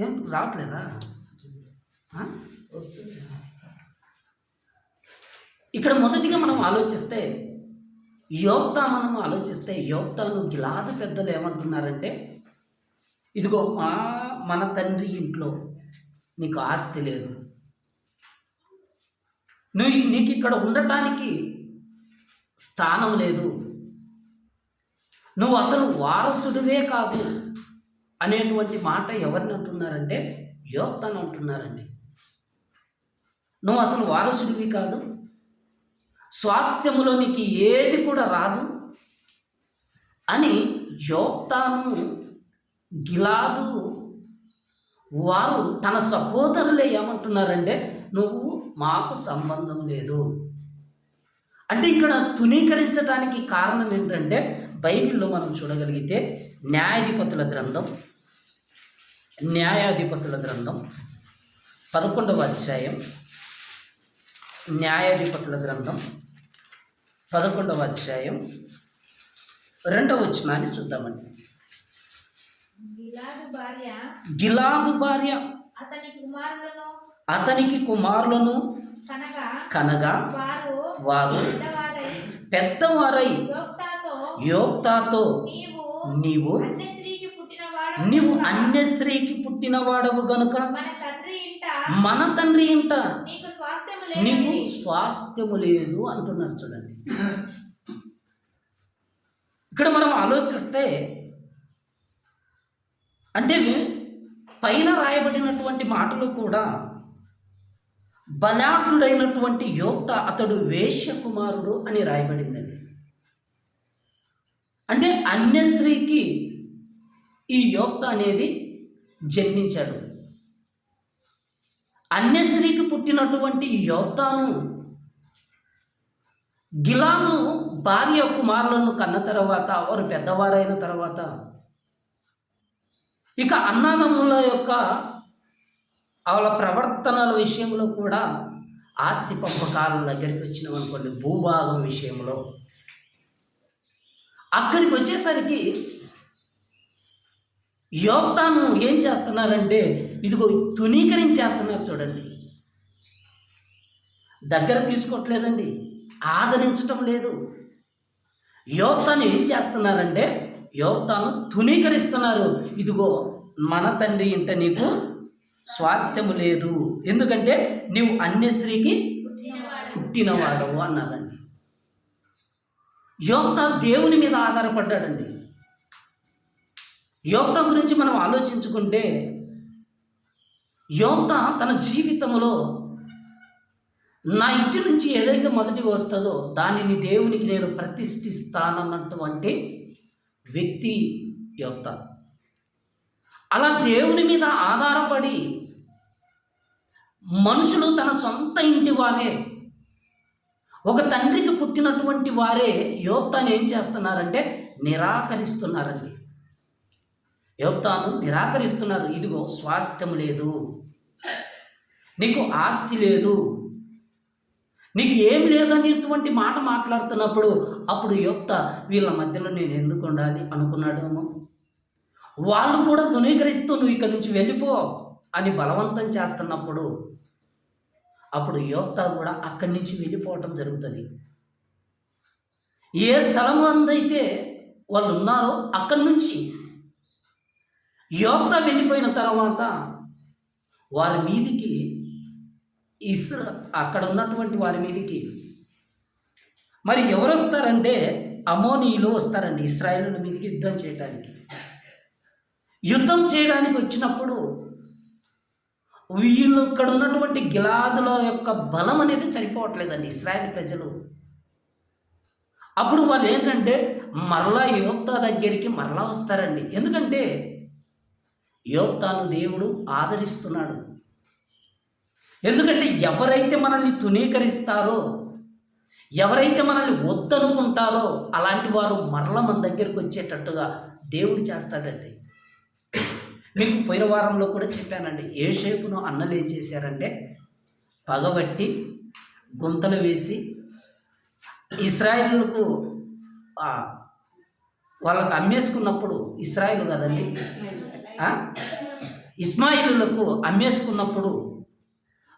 ఏం రావట్లేదా? ఇక్కడ మొదటిగా మనం ఆలోచిస్తే యోక్తాను గిలాదు పెద్దలు ఏమంటున్నారంటే, ఇదిగో మన తండ్రి ఇంట్లో నీకు ఆస్తి లేదు, నీకు ఇక్కడ ఉండటానికి స్థానం లేదు, నువ్వు అసలు వారసుడివే కాదు అనేటువంటి మాట ఎవరిని అంటున్నారంటే యోక్తాను అంటున్నారండి. నువ్వు అసలు వారసుడివి కాదు, స్వాస్థ్యములో నీకు ఏది కూడా రాదు అని యోక్తాను గిలాదు వారు తన సహోదరులే ఏమంటున్నారంటే నువ్వు మాకు సంబంధం లేదు అంటే. ఇక్కడ తునీకరించడానికి కారణం ఏంటంటే బైబిల్లో మనం చూడగలిగితే న్యాయాధిపతుల గ్రంథం 11వ అధ్యాయం, న్యాయాధిపతుల గ్రంథం 11వ అధ్యాయం 2వ వచనాన్ని చూద్దామండి. గిలాదు భార్య అతనికి కుమారులను కనగా వారు పెద్దవారై యోక్తాతో నీవు అన్య స్త్రీకి పుట్టిన వాడవు గనుక మన తండ్రి ఇంట నీకు స్వాస్థ్యము లేదు అంటున్నారు. చూడండి, ఇక్కడ మనం ఆలోచిస్తే అంటే పైన రాయబడినటువంటి మాటలు కూడా బలాఢ్యుడైనటువంటి యోక్త అతడు వేశ్య కుమారుడు అని రాయబడిందండి. అంటే అన్యశ్రీకి ఈ యోక్త అనేది జన్మించాడు. అన్యశ్రీకి పుట్టినటువంటి యోక్తాను గిలాదు భార్య కుమారులను కన్న తర్వాత వారు పెద్దవారైన తర్వాత ఇక అన్నదమ్ముల యొక్క వాళ్ళ ప్రవర్తనల విషయంలో కూడా ఆస్తి పంపకాల దగ్గరికి వచ్చినాం అనుకోండి, భూభాగం విషయంలో అక్కడికి వచ్చేసరికి యోక్తాను ఏం చేస్తున్నారంటే ఇదిగో తునీకరించేస్తున్నారు. చూడండి, దగ్గర తీసుకోవట్లేదండి, ఆదరించటం లేదు. యోక్తాను ఏం చేస్తున్నారంటే యోక్తాను తునీకరిస్తున్నారు. ఇదిగో మన తండ్రి ఇంట నీకు స్వాస్థ్యము లేదు, ఎందుకంటే నీవు అన్యశ్రీకి పుట్టినవాడవు అన్నారండి. యోక్త దేవుని మీద ఆధారపడ్డాడండి. యోక్త గురించి మనం ఆలోచించుకుంటే యోక్త తన జీవితంలో నా ఇంటి నుంచి ఏదైతే మొదటిగా వస్తుందో దానిని దేవునికి నేను ప్రతిష్ఠిస్తానన్నటువంటి వ్యక్తి యోక్త. అలా దేవుని మీద ఆధారపడి మనుషులు తన సొంత ఇంటి వారే, ఒక తండ్రికి పుట్టినటువంటి వారే యోక్తాను ఏం చేస్తున్నారంటే నిరాకరిస్తున్నారండి. యోక్తాను నిరాకరిస్తున్నారు. ఇదిగో స్వాస్థ్యం లేదు, నీకు ఆస్తి లేదు, నీకు ఏం లేదనేటువంటి మాట మాట్లాడుతున్నప్పుడు అప్పుడు యోక్త వీళ్ళ మధ్యలో నేను ఎందుకు ఉండాలి అనుకున్నాడేమో. వాళ్ళు కూడా తునీకరిస్తూ నువ్వు ఇక్కడ నుంచి వెళ్ళిపో అని బలవంతం చేస్తున్నప్పుడు అప్పుడు యోక్త కూడా అక్కడి నుంచి వెళ్ళిపోవటం జరుగుతుంది. ఏ స్థలం అందైతే వాళ్ళు ఉన్నారో అక్కడి నుంచి యోక్త వెళ్ళిపోయిన తర్వాత వారి మీదికి అక్కడ ఉన్నటువంటి వారి మీదికి మరి ఎవరు వస్తారంటే అమోనీయులు వస్తారండి ఇశ్రాయేలుల మీదకి యుద్ధం చేయడానికి వచ్చినప్పుడు వీళ్ళు ఇక్కడ ఉన్నటువంటి గిలాదుల యొక్క బలం అనేది సరిపోవట్లేదండి ఇశ్రాయేలు ప్రజలు. అప్పుడు వాళ్ళు ఏంటంటే మరలా యోక్త దగ్గరికి మరలా వస్తారండి. ఎందుకంటే యోక్తాను దేవుడు ఆదరిస్తున్నాడు. ఎందుకంటే ఎవరైతే మనల్ని తునీకరిస్తారో, ఎవరైతే మనల్ని వద్దనుకుంటారో అలాంటి వారు మరల మన దగ్గరికి వచ్చేటట్టుగా దేవుడు చేస్తాడండి. మీకు పోయిన వారంలో కూడా చెప్పానండి, యోసేపును అన్నలు ఏం చేశారంటే పగబట్టి గుంతలు వేసి ఇశ్రాయేలుకు వాళ్ళకు అమ్మేసుకున్నప్పుడు ఇశ్రాయేలు కదండి ఇస్మాయిలులకు అమ్మేసుకున్నప్పుడు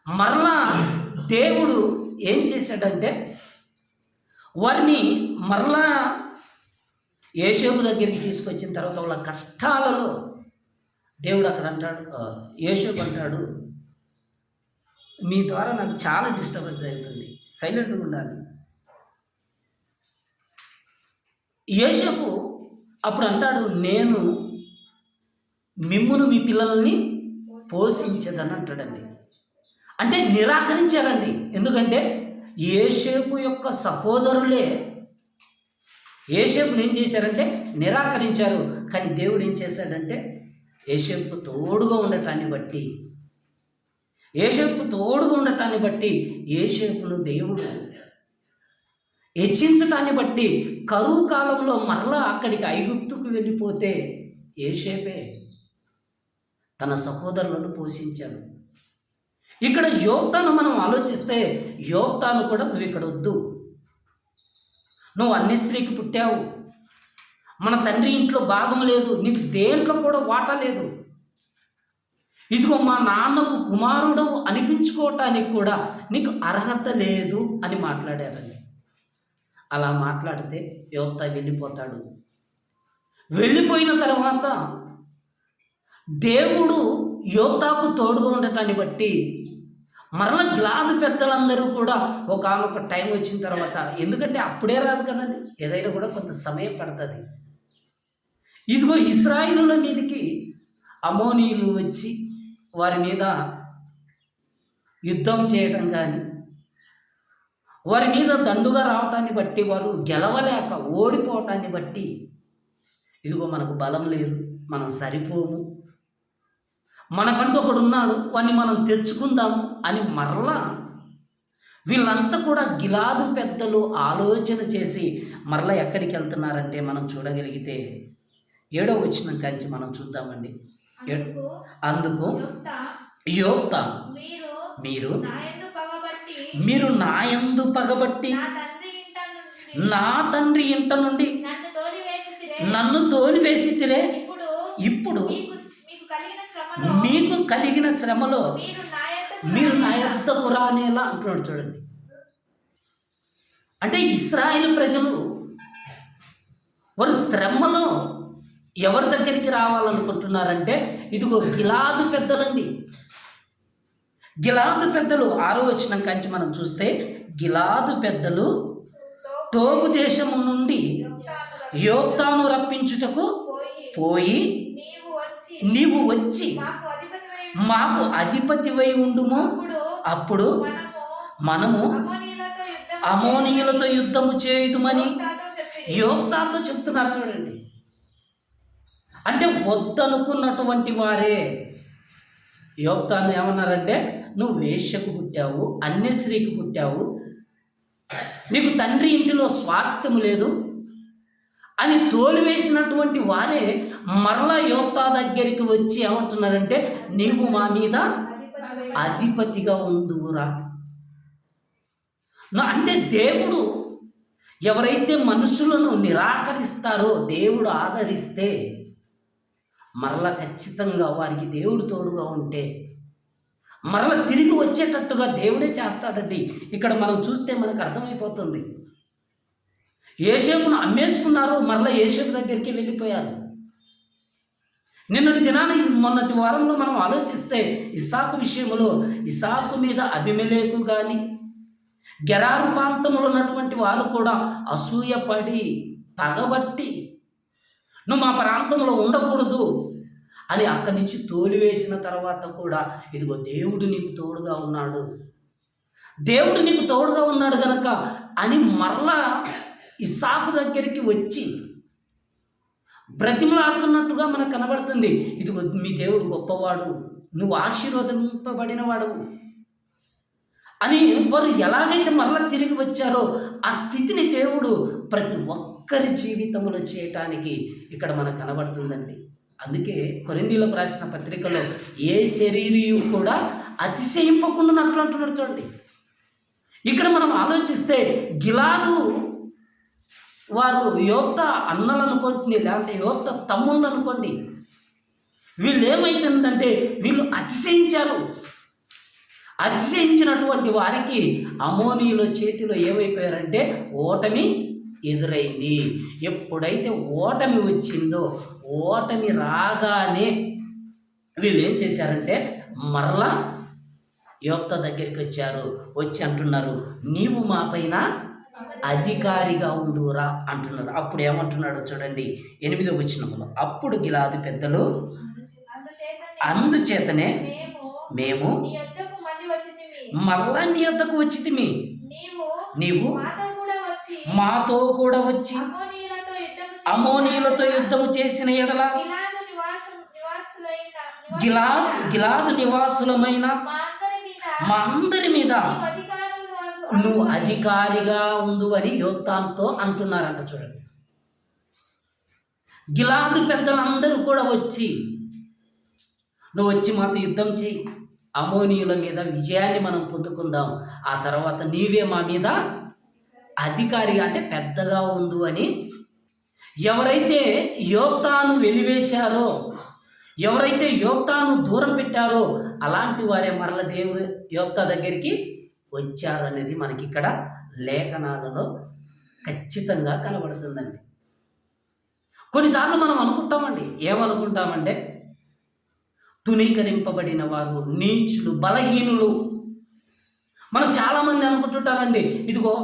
మరలా దేవుడు ఏం చేశాడంటే వారిని మరలా యోసేపు దగ్గరికి తీసుకొచ్చిన తర్వాత వాళ్ళ కష్టాలలో దేవుడు అక్కడ అంటాడు, యోసేపు అంటాడు, మీ ద్వారా నాకు చాలా డిస్టర్బెన్స్ అవుతుంది, సైలెంట్గా ఉండాలి. యోసేపు అప్పుడు అంటాడు, నేను మిమ్మును మీ పిల్లల్ని పోషించదని అంటాడండి. అంటే నిరాకరించారండి. ఎందుకంటే యోసేపు యొక్క సహోదరులే యోసేపుని ఏం చేశారంటే నిరాకరించారు. కానీ దేవుడు ఏం చేశాడంటే యోసేపుకు తోడుగా ఉండటాన్ని బట్టి యోసేపును దేవుడు హెచ్చించటాన్ని బట్టి కరువు కాలంలో మరలా అక్కడికి ఐగుప్తుకు వెళ్ళిపోతే యోసేపే తన సహోదరులను పోషించాడు. ఇక్కడ యోక్తాను మనం ఆలోచిస్తే యోక్తాను కూడా నువ్వు ఇక్కడ వద్దు, నువ్వు అన్యస్త్రీకి పుట్టావు, మన తండ్రి ఇంట్లో భాగం లేదు, నీకు దేంట్లో కూడా వాటా లేదు, ఇదిగో మా నాన్నకు కుమారుడు అనిపించుకోవటానికి కూడా నీకు అర్హత లేదు అని మాట్లాడారండి. అలా మాట్లాడితే యోక్తా వెళ్ళిపోతాడు. వెళ్ళిపోయిన తర్వాత దేవుడు యోక్తాకు తోడుగా ఉండటాన్ని బట్టి మరలా గిలాదు పెద్దలందరూ కూడా ఒకనొక టైం వచ్చిన తర్వాత, ఎందుకంటే అప్పుడే రాదు కదండి, ఏదైనా కూడా కొంత సమయం పడుతుంది. ఇదిగో ఇశ్రాయేలుల మీదకి అమోనీయులు వచ్చి వారి మీద యుద్ధం చేయటం కానీ, వారి మీద దండుగా రావటాన్ని బట్టి, వారు గెలవలేక ఓడిపోవటాన్ని బట్టి, ఇదిగో మనకు బలం లేదు, మనం సరిపోము, మనకంటూ ఒకడు ఉన్నాడు, వాడిని మనం తెచ్చుకుందాము అని మరలా వీళ్ళంతా కూడా గిలాదు పెద్దలు ఆలోచన చేసి మరలా ఎక్కడికి వెళ్తున్నారంటే మనం చూడగలిగితే 7వ వచనం కాంచి మనం చూద్దామండి. అందుకు యోక్తా, మీరు నాయందు పగబట్టి నా తండ్రి ఇంట నుండి నన్ను తోలివేసితిరే, ఇప్పుడు మీకు కలిగిన శ్రమలో మీరు నా యొద్దకు రానేలా అంటున్నాడు. చూడండి, అంటే ఇశ్రాయేలు ప్రజలు వారు శ్రమలో ఎవరి దగ్గరికి రావాలనుకుంటున్నారంటే ఇదిగో గిలాదు పెద్దలండి. గిలాదు పెద్దలు 6వ వచనం కాంచి మనం చూస్తే, గిలాదు పెద్దలు టోబు దేశము నుండి యోక్తాను రప్పించుటకు పోయి, నీవు వచ్చి మాకు అధిపతివై ఉండుము, అప్పుడు మనము అమోనీయులతో యుద్ధము చేయుదుమని యోక్తాతో చెప్తున్నారు. చూడండి, అంటే వద్దనుకున్నటువంటి వారే యోక్తాను ఏమన్నారంటే, నువ్వు వేశ్యకు పుట్టావు, అన్యస్త్రీకి పుట్టావు, నీకు తండ్రి ఇంటిలో స్వాస్థ్యము లేదు అని తోలివేసినటువంటి వారే మరలా యోక్తా దగ్గరికి వచ్చి ఏమంటున్నారంటే, నీవు మా మీద అధిపతిగా ఉందువురా. అంటే దేవుడు ఎవరైతే మనుషులను నిరాకరిస్తారో దేవుడు ఆదరిస్తే మరలా ఖచ్చితంగా వారికి దేవుడు తోడుగా ఉంటే మరలా తిరిగి వచ్చేటట్టుగా దేవుడే చేస్తాడండి. ఇక్కడ మనం చూస్తే మనకు అర్థమైపోతుంది. యోసేపును అమ్మేసుకున్నారు, మరలా యోసేపు దగ్గరికి వెళ్ళిపోయారు. నిన్నటి దినాన మొన్నటి వారంలో మనం ఆలోచిస్తే ఇస్సాకు విషయంలో ఇస్సాకు మీద అబీమెలెకు కానీ గెరారు ప్రాంతంలో ఉన్నటువంటి వారు కూడా అసూయపడి పగబట్టి నువ్వు మా ప్రాంతంలో ఉండకూడదు అని అక్కడి నుంచి తోలివేసిన తర్వాత కూడా ఇదిగో దేవుడు నీకు తోడుగా ఉన్నాడు, దేవుడు నీకు తోడుగా ఉన్నాడు కనుక అని మరలా ఇస్సాకు దగ్గరికి వచ్చి బ్రతిమలాడుతున్నట్టుగా మనకు కనబడుతుంది. ఇదిగో మీ దేవుడు గొప్పవాడు, నువ్వు ఆశీర్వదింపబడినవాడు అని వారు ఎలాగైతే మరలా తిరిగి వచ్చారో ఆ స్థితిని దేవుడు ప్రతి ఒక్కరి జీవితంలో చేయటానికి ఇక్కడ మనకు కనబడుతుందండి. అందుకే కొరింథీయులకు రాసిన పత్రికలో ఏ శరీరియు కూడా అతిశయింపకుండా అట్లా అంటున్నాడు. చూడండి, ఇక్కడ మనం ఆలోచిస్తే గిలాదు వారు యోక్తా అన్నలు అనుకోండి, లేకపోతే యోక్తా తమ్ముళ్ళు అనుకోండి, వీళ్ళు ఏమైతుందంటే అతిశయించారు. అతిశయించినటువంటి వారికి అమోనీయుల చేతిలో ఏమైపోయారంటే ఓటమి ఎదురైంది. ఎప్పుడైతే ఓటమి వచ్చిందో, ఓటమి రాగానే వీళ్ళు ఏం చేశారంటే మరలా యోక్త దగ్గరికి వచ్చారు. వచ్చి అంటున్నారు, నీవు మా పైన అధికారిగా ఉండురా అంటున్నారు. అప్పుడు ఏమంటున్నాడు చూడండి 8వ వచనంలో, అప్పుడు గిలాదు పెద్దలు అందుచేతనే మేము మరలా నీ యొద్దకు వచ్చితిమి, నీవు మాతో కూడా వచ్చి అమోనీయులతో యుద్ధము చేసిన ఎడల గిలాదు నివాసులమైన మా అందరి మీద నువ్వు అధికారిగా ఉండు అని యోక్తానుతో అంటున్నారంట. చూడండి, గిలాదు పెద్దలందరూ కూడా వచ్చి నువ్వు వచ్చి మాతో యుద్ధం చేయి, అమోనీయుల మీద విజయాన్ని మనం పొందుకుందాం, ఆ తర్వాత నీవే మా మీద అధికారిగా అంటే పెద్దగా ఉండు అని ఎవరైతే యోక్తాను వెలివేశారో, ఎవరైతే యోక్తాను దూరం పెట్టారో అలాంటి వారే మరల దేవుడు యోక్తా దగ్గరికి వచ్చారు అనేది మనకి ఇక్కడ లేఖనాలలో ఖచ్చితంగా కనబడుతుందండి. కొన్నిసార్లు మనం అనుకుంటామండి, ఏమనుకుంటామంటే తునీకరింపబడిన వారు, నీచులు, బలహీనులు. మనం చాలామంది అనుకుంటుంటారండి, ఇదిగో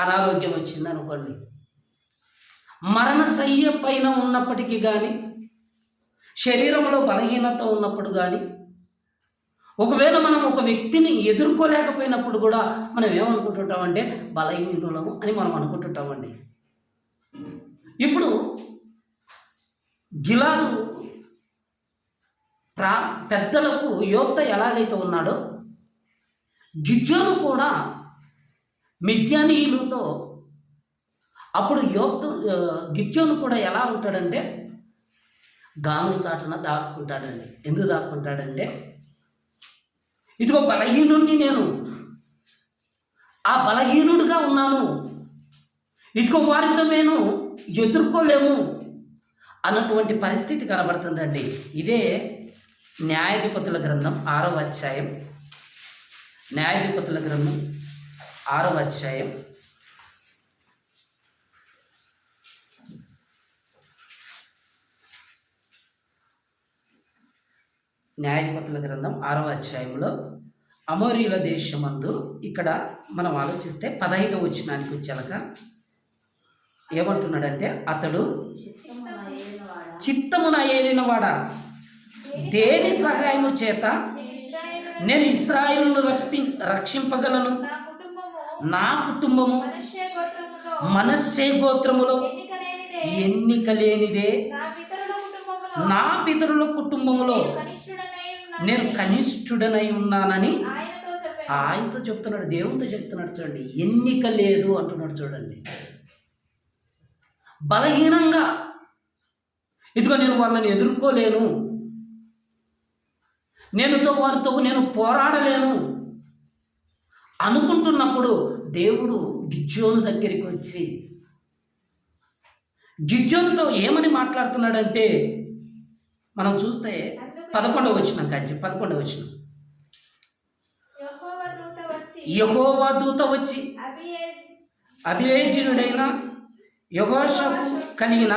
అనారోగ్యం వచ్చింది అనుకోండి, మరణశయ్య పైన ఉన్నప్పటికీ కానీ, శరీరంలో బలహీనత ఉన్నప్పుడు కానీ, ఒకవేళ మనం ఒక వ్యక్తిని ఎదుర్కోలేకపోయినప్పుడు కూడా మనం ఏమనుకుంటుంటామంటే బలహీనులము అని మనం అనుకుంటుంటామండి. ఇప్పుడు గిలాదు పెద్దలకు యోక్త ఎలాగైతే ఉన్నాడో, గిద్యోను కూడా మిద్యానీయులతో అప్పుడు గిద్యోను కూడా ఎలా ఉంటాడంటే గాను చాటున దాక్కుంటాడండి. ఎందుకు దాక్కుంటాడంటే, ఇదిగో బలహీనుడిని, నేను ఆ బలహీనుడిగా ఉన్నాను, ఇదిగో వారితో నేను ఎదుర్కోలేము అన్నటువంటి పరిస్థితి కనబడుతుందండి. ఇదే న్యాయాధిపతుల గ్రంథం 6వ అధ్యాయం, న్యాయాధిపతుల గ్రంథం 6వ అధ్యాయం న్యాయాధిపతుల గ్రంథం 6వ అధ్యాయంలో అమోరీయుల దేశమందు ఇక్కడ మనం ఆలోచిస్తే 15వ వచనానికి వచ్చాక ఏమంటున్నాడంటే, అతడు చిత్తమున ఏలినవాడా, దేని సహాయము చేత నేను ఇశ్రాయేలును రక్షింపగలను, నా కుటుంబము మనష్షే గోత్రములో ఎన్నిక లేనిదే, నా పితరుల కుటుంబములో నేను కనిష్ఠుడనై ఉన్నానని ఆయనతో చెప్తున్నాడు, దేవునితో చెప్తున్నాడు. చూడండి, ఎన్నిక లేదు అంటున్నాడు. చూడండి, బలహీనంగా ఇదిగో నేను వాళ్ళని ఎదుర్కోలేను, వారితో నేను పోరాడలేను అనుకుంటున్నప్పుడు దేవుడు గిద్యోను దగ్గరికి వచ్చి గిద్యోనుతో ఏమని మాట్లాడుతున్నాడంటే, మనం చూస్తే 11వ వచనం కాంచి 11వ వచనం, యెహోవా దూత వచ్చి అబీయేజీయుడైన యెహోషాకు కలిగిన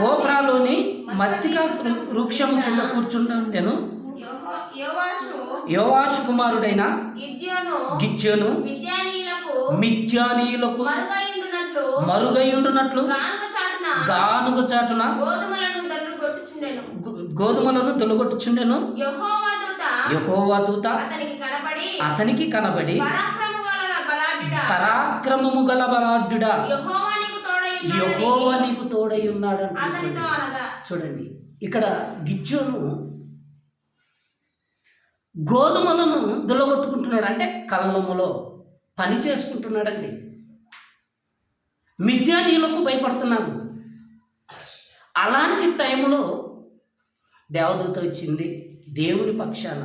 ఓప్రాలోని మస్తికా వృక్షము కింద కూర్చుంటాను. యోవాషు కుమారుడైన గిద్యోను మిద్యానీయులకు మరుగైయుండునట్లు గానుగ చాటున గోధుమలను తొలగొట్టుచుండెను. యెహోవా దూత అతనికి కనబడి, పరాక్రమము గల బలాఢ్యుడా, యెహోవా నీకు తోడై ఉన్నాడు అంటున్నాడు. చూడండి, ఇక్కడ గిద్యోను గోధుమలను దులగొట్టుకుంటున్నాడు, అంటే కళ్ళములో పని చేసుకుంటున్నాడండి. మిద్యానీయులకు భయపడుతున్నాడు. అలాంటి టైంలో దేవదూత వచ్చింది దేవుని పక్షాన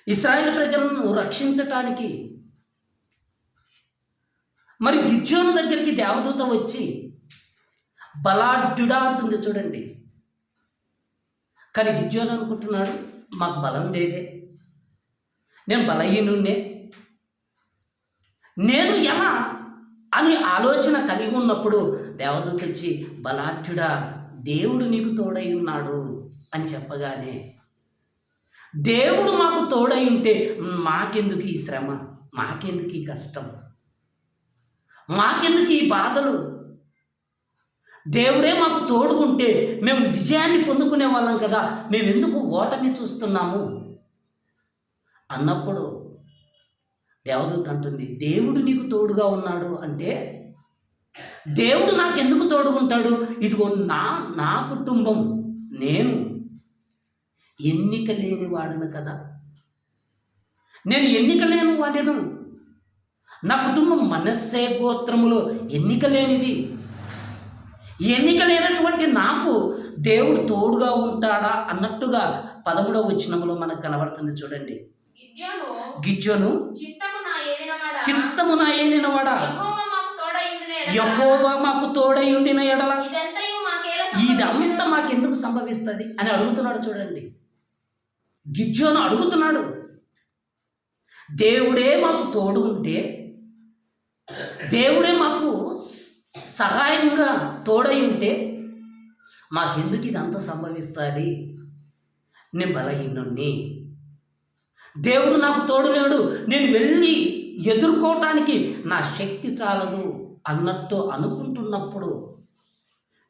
ఇశ్రాయేలు ప్రజలను రక్షించటానికి. మరి గిద్యోను దగ్గరికి దేవదూత వచ్చి బలాఢ్యుడా అంటుంది. చూడండి, కానీ గిద్యోను అనుకుంటున్నాడు, మాకు బలం లేదే, నేను బలహీనున్నే, నేను ఎలా అని ఆలోచన కలిగి ఉన్నప్పుడు దేవదూత వచ్చి, బలాఢ్యుడా, దేవుడు నీకు తోడై ఉన్నాడు అని చెప్పగానే, దేవుడు మాకు తోడై ఉంటే మాకెందుకు ఈ శ్రమ, మాకెందుకు ఈ కష్టం, మాకెందుకు ఈ బాధలు, దేవుడే మాకు తోడుకుంటే మేము విజయాన్ని పొందుకునే వాళ్ళం కదా, మేము ఎందుకు ఓటమి చూస్తున్నాము అన్నప్పుడు దేవదూత అంటుంది, దేవుడు నీకు తోడుగా ఉన్నాడు అంటే దేవుడు నాకెందుకు తోడుకుంటాడు, ఇదిగో నా కుటుంబం, నేను ఎన్నిక లేని వాడను కదా, నేను ఎన్నిక లేని వాడను, నా కుటుంబం మనస్సే గోత్రములో ఎన్నిక లేనిది, ఎన్నిక లేనటువంటి నాకు దేవుడు తోడుగా ఉంటాడా అన్నట్టుగా 13వ వచనంలో మనకు కనబడుతుంది. చూడండి, గిద్యోను చిత్తము నా ఏలినవాడా, యెహోవా మాకు తోడై ఉండిన ఎడల ఇదంతా మాకెందుకు సంభవిస్తుంది అని అడుగుతున్నాడు. చూడండి, గిద్యోను అడుగుతున్నాడు, దేవుడే మాకు తోడు ఉంటే, దేవుడే మాకు సహాయంగా తోడై ఉంటే మాకెందుకు ఇదంతా సంభవిస్తుంది, నేను బలహీనుణ్ణి, దేవుడు నాకు తోడు లేడు, నేను వెళ్ళి ఎదుర్కోవటానికి నా శక్తి చాలదు అన్నట్టు అనుకుంటున్నప్పుడు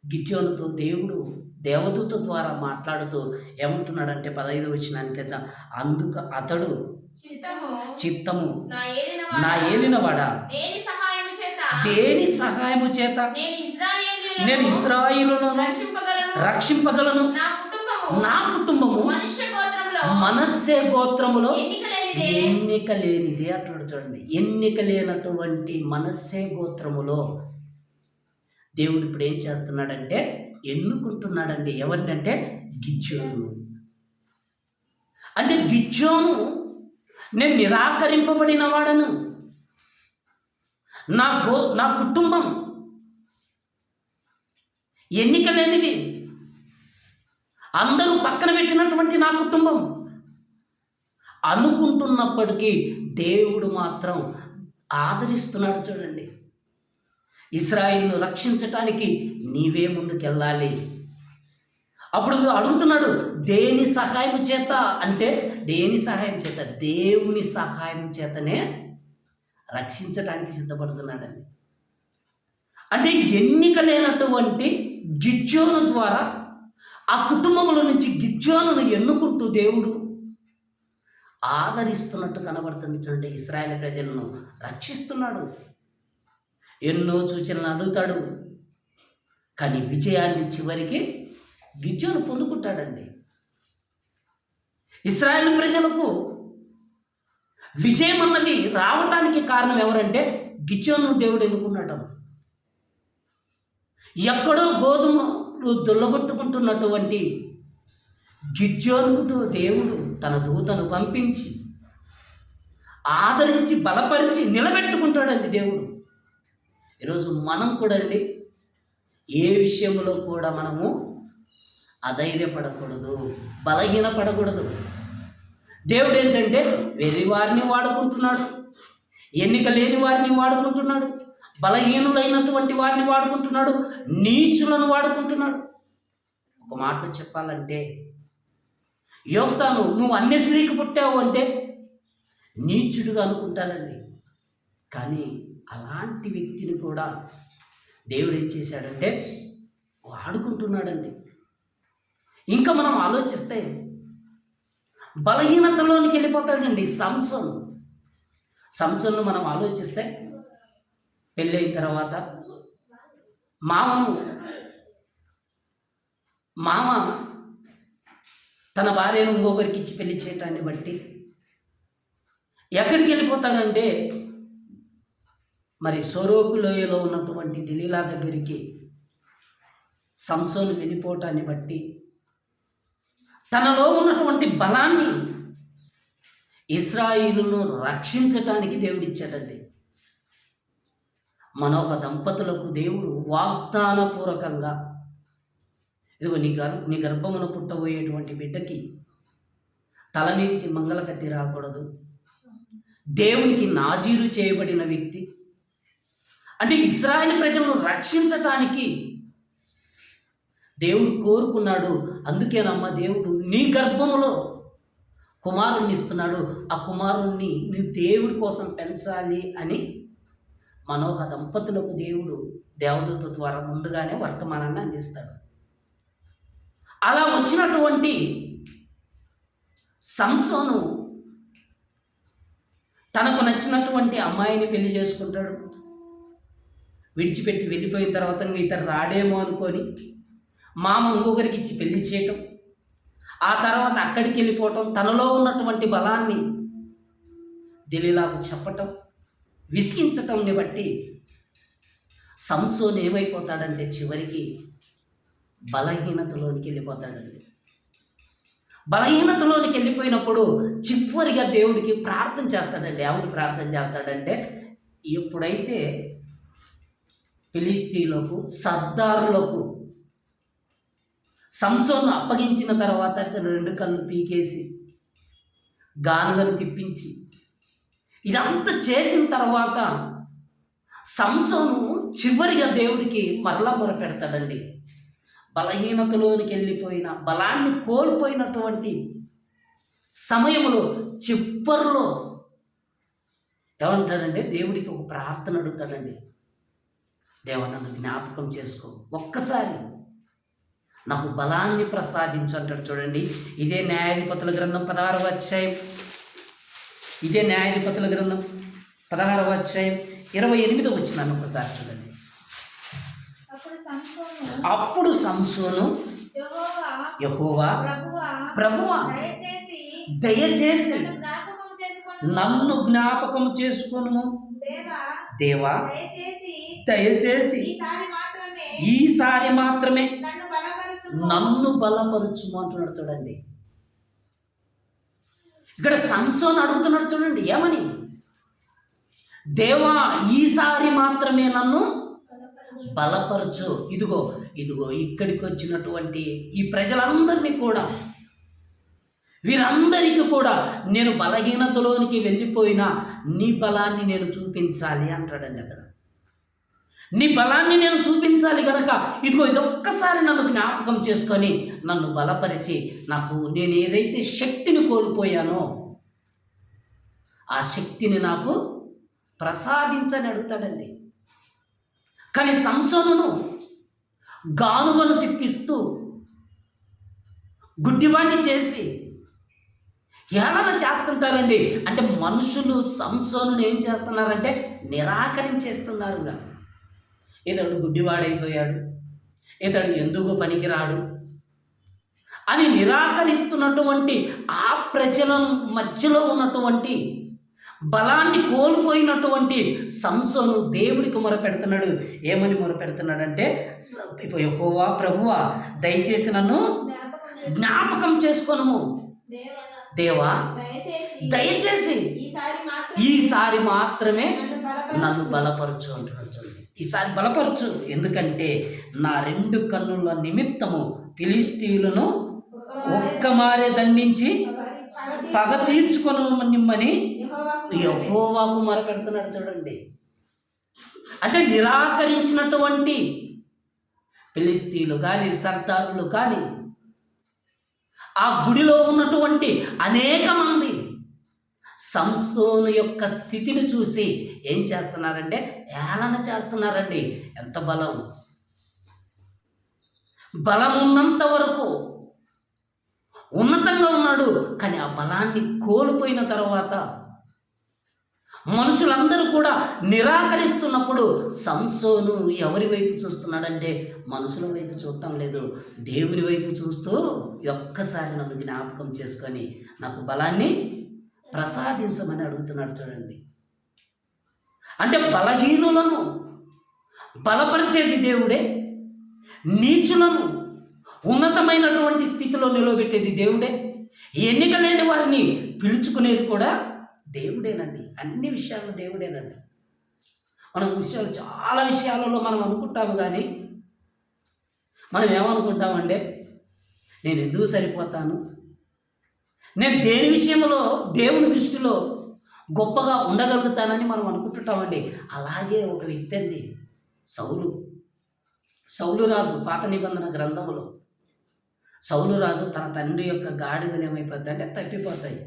గిద్యోనుతో దేవుడు దేవదూత ద్వారా మాట్లాడుతూ ఏమంటున్నాడంటే 15వ వచనానికి, అందుకు అతడు చిత్తము నా ఏలినవాడా, దేని సహాయము చేత నేను ఇశ్రాయేలును రక్షింపగలను, నా కుటుంబము మనస్సే గోత్రములో ఎన్నిక లేనిది అంటాడు. చూడండి, ఎన్నిక లేనటువంటి మనస్సే గోత్రములో దేవుడు ఇప్పుడు ఏం చేస్తున్నాడంటే ఎన్నుకుంటున్నాడండి. ఎవరినంటే గిద్యోను. అంటే గిద్యోను, నేను నిరాకరింపబడిన వాడను, నా కుటుంబం ఎన్నిక లేనిది, అందరూ పక్కన పెట్టినటువంటి నా కుటుంబం అనుకుంటున్నప్పటికీ దేవుడు మాత్రం ఆదరిస్తున్నాడు. చూడండి, ఇశ్రాయేలును రక్షించటానికి నీవే ముందుకెళ్ళాలి. అప్పుడు అడుగుతున్నాడు, దేని సహాయం చేత అంటే, దేని సహాయం చేత, దేవుని సహాయం చేతనే రక్షించడానికి సిద్ధపడుతున్నాడని. అంటే ఎన్నిక లేనటువంటి గిద్యోను ద్వారా ఆ కుటుంబంలో నుంచి గిద్యోనును ఎన్నుకుంటూ దేవుడు ఆదరిస్తున్నట్టు కనబడుతుంది. చూడండి, ఇశ్రాయేలు ప్రజలను రక్షిస్తున్నాడు, ఎన్నో సూచనలు అడుగుతాడు, కానీ విజయాన్ని చివరికి గిద్యోను పొందుకుంటాడండి. ఇశ్రాయేలు ప్రజలకు విజయం అన్నది రావటానికి కారణం ఎవరంటే గిద్యోను దేవుడు ఎన్నుకున్నాడు. ఎక్కడో గోధుమలు దొల్లగొట్టుకుంటున్నటువంటి గిద్యోనుతో దేవుడు తన దూతను పంపించి ఆదరించి బలపరిచి నిలబెట్టుకుంటాడండి దేవుడు. ఈరోజు మనం కూడా అండి ఏ విషయంలో కూడా మనము అధైర్యపడకూడదు, బలహీనపడకూడదు. దేవుడు ఏంటంటే వెర్రి వారిని వాడుకుంటున్నాడు, ఎన్నిక లేని వారిని వాడుకుంటున్నాడు, బలహీనులైనటువంటి వారిని వాడుకుంటున్నాడు, నీచులను వాడుకుంటున్నాడు. ఒక మాట చెప్పాలంటే, యోక్తాను నువ్వు అన్యశ్రీకి పుట్టావు అంటే నీచుడుగా అనుకుంటానండి. కానీ అలాంటి వ్యక్తిని కూడా దేవుడు ఏం చేశాడంటే వాడుకుంటున్నాడండి. ఇంకా మనం ఆలోచిస్తే బలహీనతలోనికి వెళ్ళిపోతాడండి సంసోను మనం ఆలోచిస్తే పెళ్ళైన తర్వాత మామ తన భార్యను ఇంకొకరికి ఇచ్చి పెళ్లి చేయటాన్ని బట్టి ఎక్కడికి వెళ్ళిపోతాడంటే మరి సోరోకు లోయలో ఉన్నటువంటి దిలీలా దగ్గరికి సంసోను వెళ్ళిపోవటాన్ని బట్టి తనలో ఉన్నటువంటి బలాన్ని ఇశ్రాయేలును రక్షించటానికి దేవుడిచ్చాడండి. మనోహ దంపతులకు దేవుడు వాగ్దానపూర్వకంగా ఇదిగో నీ గర్భమున పుట్టబోయేటువంటి బిడ్డకి తల మీదకి మంగళ కత్తి రాకూడదు, దేవునికి నాజీరు చేయబడిన వ్యక్తి అంటే ఇశ్రాయేలు ప్రజలను రక్షించటానికి దేవుడు కోరుకున్నాడు. అందుకేనమ్మా దేవుడు నీ గర్భములో కుమారుణ్ణి ఇస్తున్నాడు. ఆ కుమారుణ్ణి నీ దేవుడి కోసం పెంచాలి అని మనోహ దంపతులకు దేవుడు దేవదూత ద్వారా ముందుగానే వర్తమానాన్ని అందిస్తాడు. అలా వచ్చినటువంటి సంసోను తనకు నచ్చినటువంటి అమ్మాయిని పెళ్లి చేసుకుంటాడు. విడిచిపెట్టి వెళ్ళిపోయిన తర్వాత ఇతను రాడేమో అనుకొని మామ ఇంకొకరికి ఇచ్చి పెళ్లి చేయటం, ఆ తర్వాత అక్కడికి వెళ్ళిపోవటం, తనలో ఉన్నటువంటి బలాన్ని దెలీలాకు చెప్పటం, విసిగించటంని బట్టి సంసోను ఏమైపోతాడంటే చివరికి బలహీనతలోనికి వెళ్ళిపోతాడండి. బలహీనతలోనికి వెళ్ళిపోయినప్పుడు చివరిగా దేవుడికి ప్రార్థన చేస్తాడండి. ఎవరు ప్రార్థన చేస్తాడంటే, ఎప్పుడైతే ఫిలిష్తీయులకు సర్దారులకు సంసోను అప్పగించిన తర్వాత 2 కళ్ళు పీకేసి గానుగను తిప్పించి ఇదంతా చేసిన తర్వాత సంసోను చివరిగా దేవుడికి మరలా మొరపెడతాడండి. బలహీనతలోనికి వెళ్ళిపోయిన బలాన్ని కోల్పోయినటువంటి సమయంలో చివరిలో ఏమంటాడంటే దేవుడికి ఒక ప్రార్థన అడుగుతాడండి. దేవా, నన్ను జ్ఞాపకం చేసుకో, ఒక్కసారి నాకు బలాన్ని ప్రసాదించు అంటాడు. చూడండి, ఇదే న్యాయాధిపతుల గ్రంథం 16వ అధ్యాయం, ఇదే న్యాయాధిపతుల గ్రంథం 16వ అధ్యాయం 28వ వచనాన్ని ఒకసారి చూడండి. అప్పుడు సంసోను యెహోవా ప్రభువా దయచేసి నన్ను జ్ఞాపకం చేసుకొనుము, దేవా దయచేసి ఈసారి మాత్రమే నన్ను బలపరచుము అంటున్నాడు. చూడండి, ఇక్కడ సంసోను అడుగుతున్నాడు. చూడండి ఏమని, దేవా ఈసారి మాత్రమే నన్ను బలపరచు. ఇదిగో ఇదిగో ఇక్కడికి వచ్చినటువంటి ఈ ప్రజలందరినీ కూడా, వీరందరికీ కూడా నేను బలహీనతలోనికి వెళ్ళిపోయినా నీ బలాన్ని నేను చూపించాలి అంటాడండి. అక్కడ నీ బలాన్ని నేను చూపించాలి కనుక ఇదిగో ఇదొక్కసారి నన్ను జ్ఞాపకం చేసుకొని నన్ను బలపరిచి నేను ఏదైతే శక్తిని కోల్పోయానో ఆ శక్తిని నాకు ప్రసాదించని అడుగుతాడండి. కానీ సంసోనును గానుగను తిప్పిస్తూ గుడ్డివాణ్ణి చేసి హేళన చేస్తుంటారండి. అంటే మనుషులు సంసోనుని ఏం చేస్తున్నారంటే నిరాకరించేస్తున్నారుగా. ఇతడు గుడ్డివాడైపోయాడు, ఇతడు ఎందుకు పనికిరాడు అని నిరాకరిస్తున్నటువంటి ఆ ప్రజల మధ్యలో ఉన్నటువంటి బలాన్ని కోల్పోయినటువంటి సంసోను దేవుడికి మొరపెడుతున్నాడు. ఏమని మొరపెడుతున్నాడంటే, యెహోవా ప్రభువా దయచేసి నన్ను జ్ఞాపకం చేసుకొనుము, దేవా దయచేసి ఈసారి మాత్రమే నన్ను బలపరచు అంటున్నాడు. ఈసారి బలపరచు, ఎందుకంటే నా 2 కన్నుల నిమిత్తము ఫిలిష్తీయులను ఒక్కమారే దండించి పగ తీర్చుకొనిమ్మని యెహోవాకు మొరపెడుతున్నాడు. చూడండి, అంటే నిరాకరించినటువంటి ఫిలిష్తీయులు కానీ సర్దారులు కానీ ఆ గుడిలో ఉన్నటువంటి అనేక మంది సంసోను యొక్క స్థితిని చూసి ఏం చేస్తున్నారంటే హేళన చేస్తున్నారండి. ఎంత బలం ఉన్నంత వరకు ఉన్నతంగా ఉన్నాడు, కానీ ఆ బలాన్ని కోల్పోయిన తర్వాత మనుషులందరూ కూడా నిరాకరిస్తున్నప్పుడు సంసోను ఎవరి వైపు చూస్తున్నాడంటే మనుషుల వైపు చూడటం లేదు, దేవుని వైపు చూస్తూ ఒక్కసారి నన్ను జ్ఞాపకం చేసుకొని నాకు బలాన్ని ప్రసాదించమని అడుగుతున్నాడు. చూడండి, అంటే బలహీనులను బలపరిచేది దేవుడే, నీచులను ఉన్నతమైనటువంటి స్థితిలో నిలబెట్టేది దేవుడే, ఎన్నిక లేని వారిని పిలుచుకునేది కూడా దేవుడేనండి. అన్ని విషయాల్లో దేవుడేనండి. చాలా విషయాలలో మనం అనుకుంటాము, కానీ మనం ఏమనుకుంటామంటే, నేను ఎందుకు సరిపోతాను, నేను దేని విషయంలో దేవుని దృష్టిలో గొప్పగా ఉండగలుగుతానని మనం అనుకుంటుంటామండి. అలాగే ఒక వ్యక్తి అండి, సౌలు రాజు. పాత నిబంధన గ్రంథములో సౌలు రాజు తన తండ్రి యొక్క గాడిదలు ఏమైపోతాయి అంటే తప్పిపోతాయి.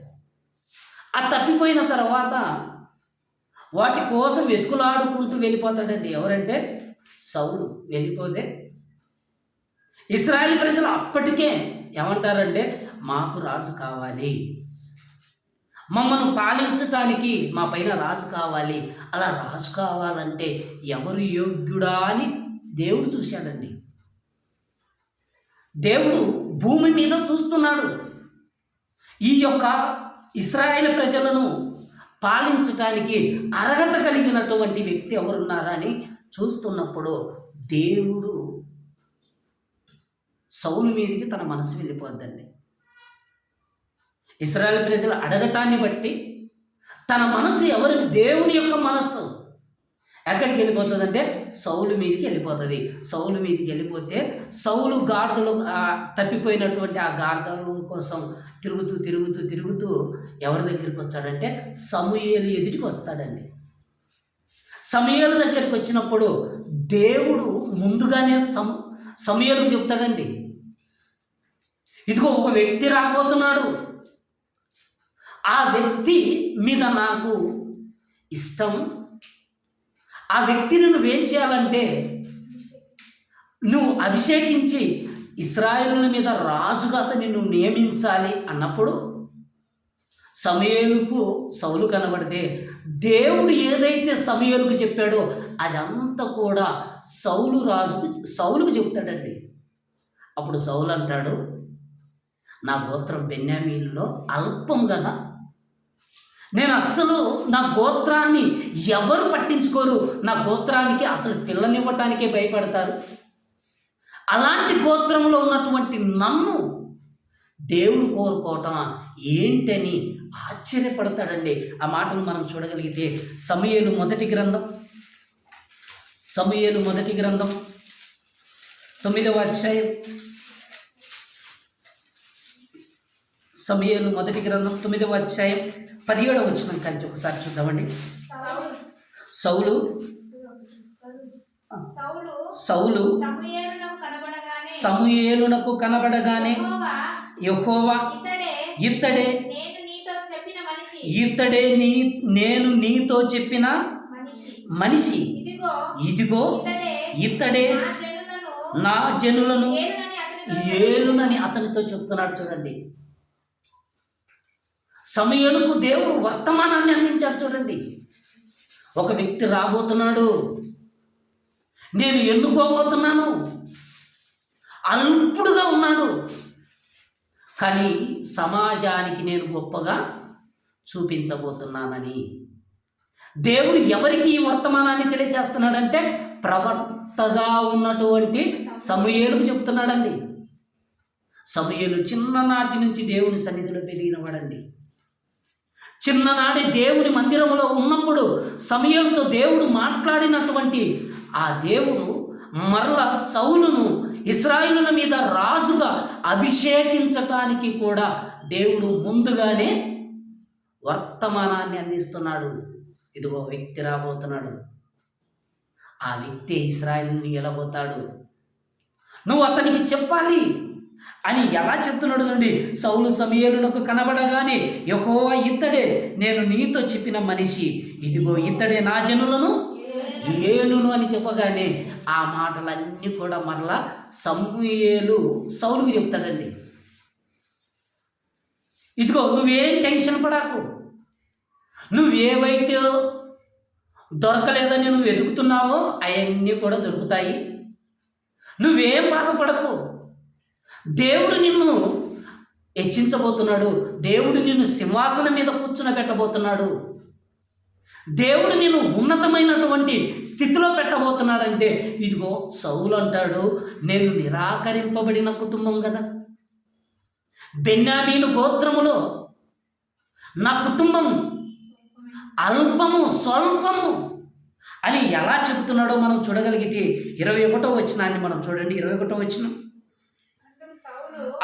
ఆ తప్పిపోయిన తర్వాత వాటి కోసం వెతుకులాడుకుంటూ వెళ్ళిపోతాడండి. ఎవరంటే సౌలు. వెళ్ళిపోతే ఇశ్రాయేలు ప్రజలు అప్పటికే ఏమంటారంటే, మాకు రాజు కావాలి, మమ్మల్ని పాలించటానికి మా పైన రాజు కావాలి. అలా రాజు కావాలంటే ఎవరు యోగ్యుడా అని దేవుడు చూశాడండి. దేవుడు భూమి మీద చూస్తున్నాడు. ఈ యొక్క ఇశ్రాయేలు ప్రజలను పాలించటానికి అర్హత కలిగినటువంటి వ్యక్తి ఎవరున్నారా అని చూస్తున్నప్పుడు దేవుడు సౌలు మీదకి తన మనసు వెళ్ళిపోద్దండి. ఇశ్రాయేలు ప్రజలు అడగటాన్ని బట్టి తన మనసు దేవుని యొక్క మనస్సు ఎక్కడికి వెళ్ళిపోతుందంటే సౌలు మీదకి వెళ్ళిపోతుంది. సౌలు మీదకి వెళ్ళిపోతే సౌలు గాడిదలు తప్పిపోయినటువంటి ఆ గాడిదల కోసం తిరుగుతూ ఎవరి దగ్గరికి వచ్చాడంటే సమూయేలు ఎదుటికి వస్తాడండి. సమూయేలు దగ్గరికి వచ్చినప్పుడు దేవుడు ముందుగానే సమూయేలుకు చెప్తాడండి, ఇదిగో ఒక వ్యక్తి రాబోతున్నాడు, ఆ వ్యక్తి మీద నాకు ఇష్టం, ఆ వ్యక్తిని నువ్వేం చేయాలంటే నువ్వు అభిషేకించి ఇశ్రాయేలు మీద రాజుగా అతన్ని నువ్వు నియమించాలి అన్నప్పుడు సమూయేలుకు సౌలు కనబడితే దేవుడు ఏదైతే సమూయేలుకు చెప్పాడో అదంతా కూడా సౌలుకు చెప్తాడండి. అప్పుడు సౌలు అంటాడు, నా గోత్రం బెన్యామీనులో అల్పం కదా, నేను అస్సలు నా గోత్రాన్ని ఎవరు పట్టించుకోరు, నా గోత్రానికి అసలు పిల్లనివ్వటానికే భయపడతారు, అలాంటి గోత్రంలో ఉన్నటువంటి నన్ను దేవుడు కోరుకోవటం ఏంటని ఆశ్చర్యపడతాడండి. ఆ మాటను మనం చూడగలిగితే సమూయేలు మొదటి గ్రంథం 9వ అధ్యాయం, సమూయేలు మొదటి గ్రంథం 9వ అధ్యాయం 17వ వచనం కంచి ఒకసారి చూద్దామండి. సౌలు సమూయేలునకు కనబడగానే యెహోవా ఇతడే నేను నీతో చెప్పిన మనిషి, ఇదిగో ఇతడే నా జనులను ఏలునని అతనితో చెప్తున్నాడు. చూడండి, సమూయేలుకు దేవుడు వర్తమానాన్ని అందించాడు. చూడండి, ఒక వ్యక్తి రాబోతున్నాడు, నేను ఎన్నుకోబోతున్నాను, అల్పుడుగా ఉన్నాడు, కానీ సమాజానికి నేను గొప్పగా చూపించబోతున్నానని దేవుడు ఎవరికి ఈ వర్తమానాన్ని తెలియజేస్తున్నాడంటే ప్రవక్తగా ఉన్నటువంటి సమూయేలుకు చెప్తున్నాడండి. సమూయేలు చిన్ననాటి నుంచి దేవుని సన్నిధిలో పెరిగినవాడండి. చిన్ననాటి దేవుని మందిరంలో ఉన్నప్పుడు సమూయేలుతో దేవుడు మాట్లాడినటువంటి ఆ దేవుడు మరలా సౌలును ఇశ్రాయేలుల మీద రాజుగా అభిషేకించటానికి కూడా దేవుడు ముందుగానే వర్తమానాన్ని అందిస్తున్నాడు. ఇదిగో వ్యక్తి రాబోతున్నాడు, ఆ వ్యక్తి ఇశ్రాయేలుని ఎలబోతాడు, నువ్వు అతనికి చెప్పాలి అని ఎలా చెప్తున్నాడు నుండి సౌలు సమూయేలునకు కనబడగానే యెహోవా ఇతడే నేను నీతో చెప్పిన మనిషి, ఇదిగో ఇతడే నా జనులను ఏలును అని చెప్పగానే ఆ మాటలన్నీ కూడా మరలా సమూయేలు సౌలుకు చెప్తాడండి. ఇదిగో నువ్వేం టెన్షన్ పడకు, నువ్వేవైతే దొరకలేదని నువ్వు వెతుకుతున్నావో అవన్నీ కూడా దొరుకుతాయి, నువ్వేం బాధపడకు, దేవుడు నిన్ను హెచ్చించబోతున్నాడు, దేవుడు నిన్ను సింహాసనం మీద కూర్చునబెట్టబోతున్నాడు, దేవుడు నిన్ను ఉన్నతమైనటువంటి స్థితిలో పెట్టబోతున్నాడంటే ఇదిగో సౌలు అంటాడు, నేను నిరాకరింపబడిన కుటుంబం కదా, బెన్యామీను గోత్రములో నా కుటుంబం అల్పము స్వల్పము, అని ఎలా చెబుతున్నాడో మనం చూడగలిగితే 21వ వచనాన్ని మనం చూడండి. 21వ వచనం,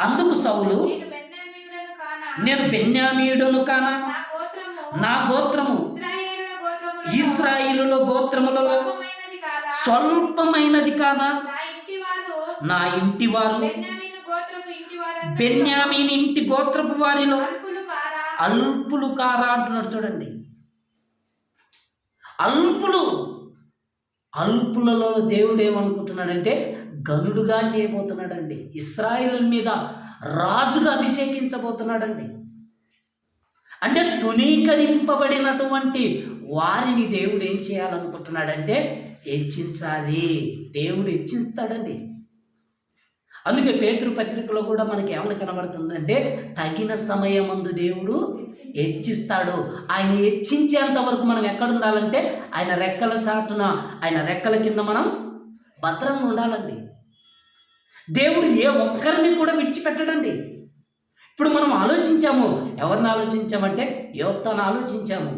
అందుకు సౌలు నేను బెన్యామీయుడను కానా, నా గోత్రము ఇశ్రాయేలుల గోత్రములలో స్వల్పమైనది కాదా, నా ఇంటి వారు బెన్యామీను ఇంటి గోత్రపు వారిలో అల్పులు కారా అంటున్నాడు. చూడండి, అల్పులలో దేవుడు ఏమనుకుంటున్నాడంటే గనుడుగా చేయబోతున్నాడండి. ఇశ్రాయేలు మీద రాజుగా అభిషేకించబోతున్నాడండి. అంటే తునీకరింపబడినటువంటి వారిని దేవుడు ఏం చేయాలనుకుంటున్నాడంటే హెచ్చించాలి. దేవుడు హెచ్చిస్తాడండి. అందుకే పేతురు పత్రికలో కూడా మనకి ఏమైనా కనబడుతుందంటే తగిన సమయమందు దేవుడు హెచ్చిస్తాడు. ఆయన హెచ్చించేంత వరకు మనం ఎక్కడ ఉండాలంటే ఆయన రెక్కల చాటున, ఆయన రెక్కల కింద మనం భద్రంగా ఉండాలండి. దేవుడు ఏ ఒక్కరిని కూడా విడిచిపెట్టడండి. ఇప్పుడు మనం ఆలోచించాము, ఎవరిని ఆలోచించామంటే యోబ్తాను ఆలోచించాము.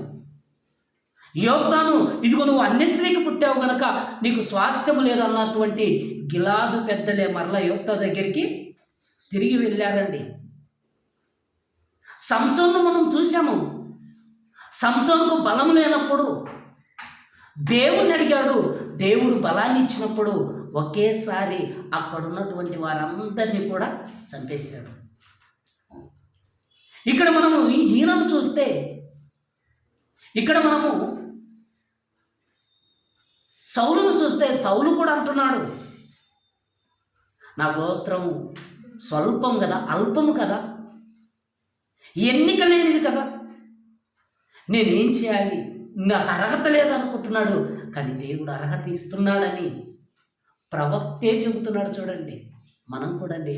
యోబ్తాను, ఇదిగో నువ్వు అన్యశ్రీకి పుట్టావు గనక నీకు స్వాస్థ్యము లేదన్నటువంటి గిలాదు పెద్దలే మరలా యోబ్తా దగ్గరికి తిరిగి వెళ్ళారండి. సంసోన్ను మనం చూసాము. సంసోనుకు బలం లేనప్పుడు దేవుణ్ణి అడిగాడు. దేవుడు బలాన్ని ఇచ్చినప్పుడు ఒకేసారి అక్కడున్నటువంటి వారందరినీ కూడా చంపేశాడు. ఇక్కడ మనము ఈయనను చూస్తే, ఇక్కడ మనము సౌలును చూస్తే సౌలు కూడా అంటున్నాడు, నా గోత్రం స్వల్పం కదా, అల్పము కదా, ఎన్నిక లేనిది కదా, నేనేం చేయాలి, నాకు అర్హత లేదనుకుంటున్నాడు. కానీ దేవుడు అర్హత ఇస్తున్నాడని ప్రవక్తే చెబుతున్నాడు. చూడండి, మనం కూడా అండి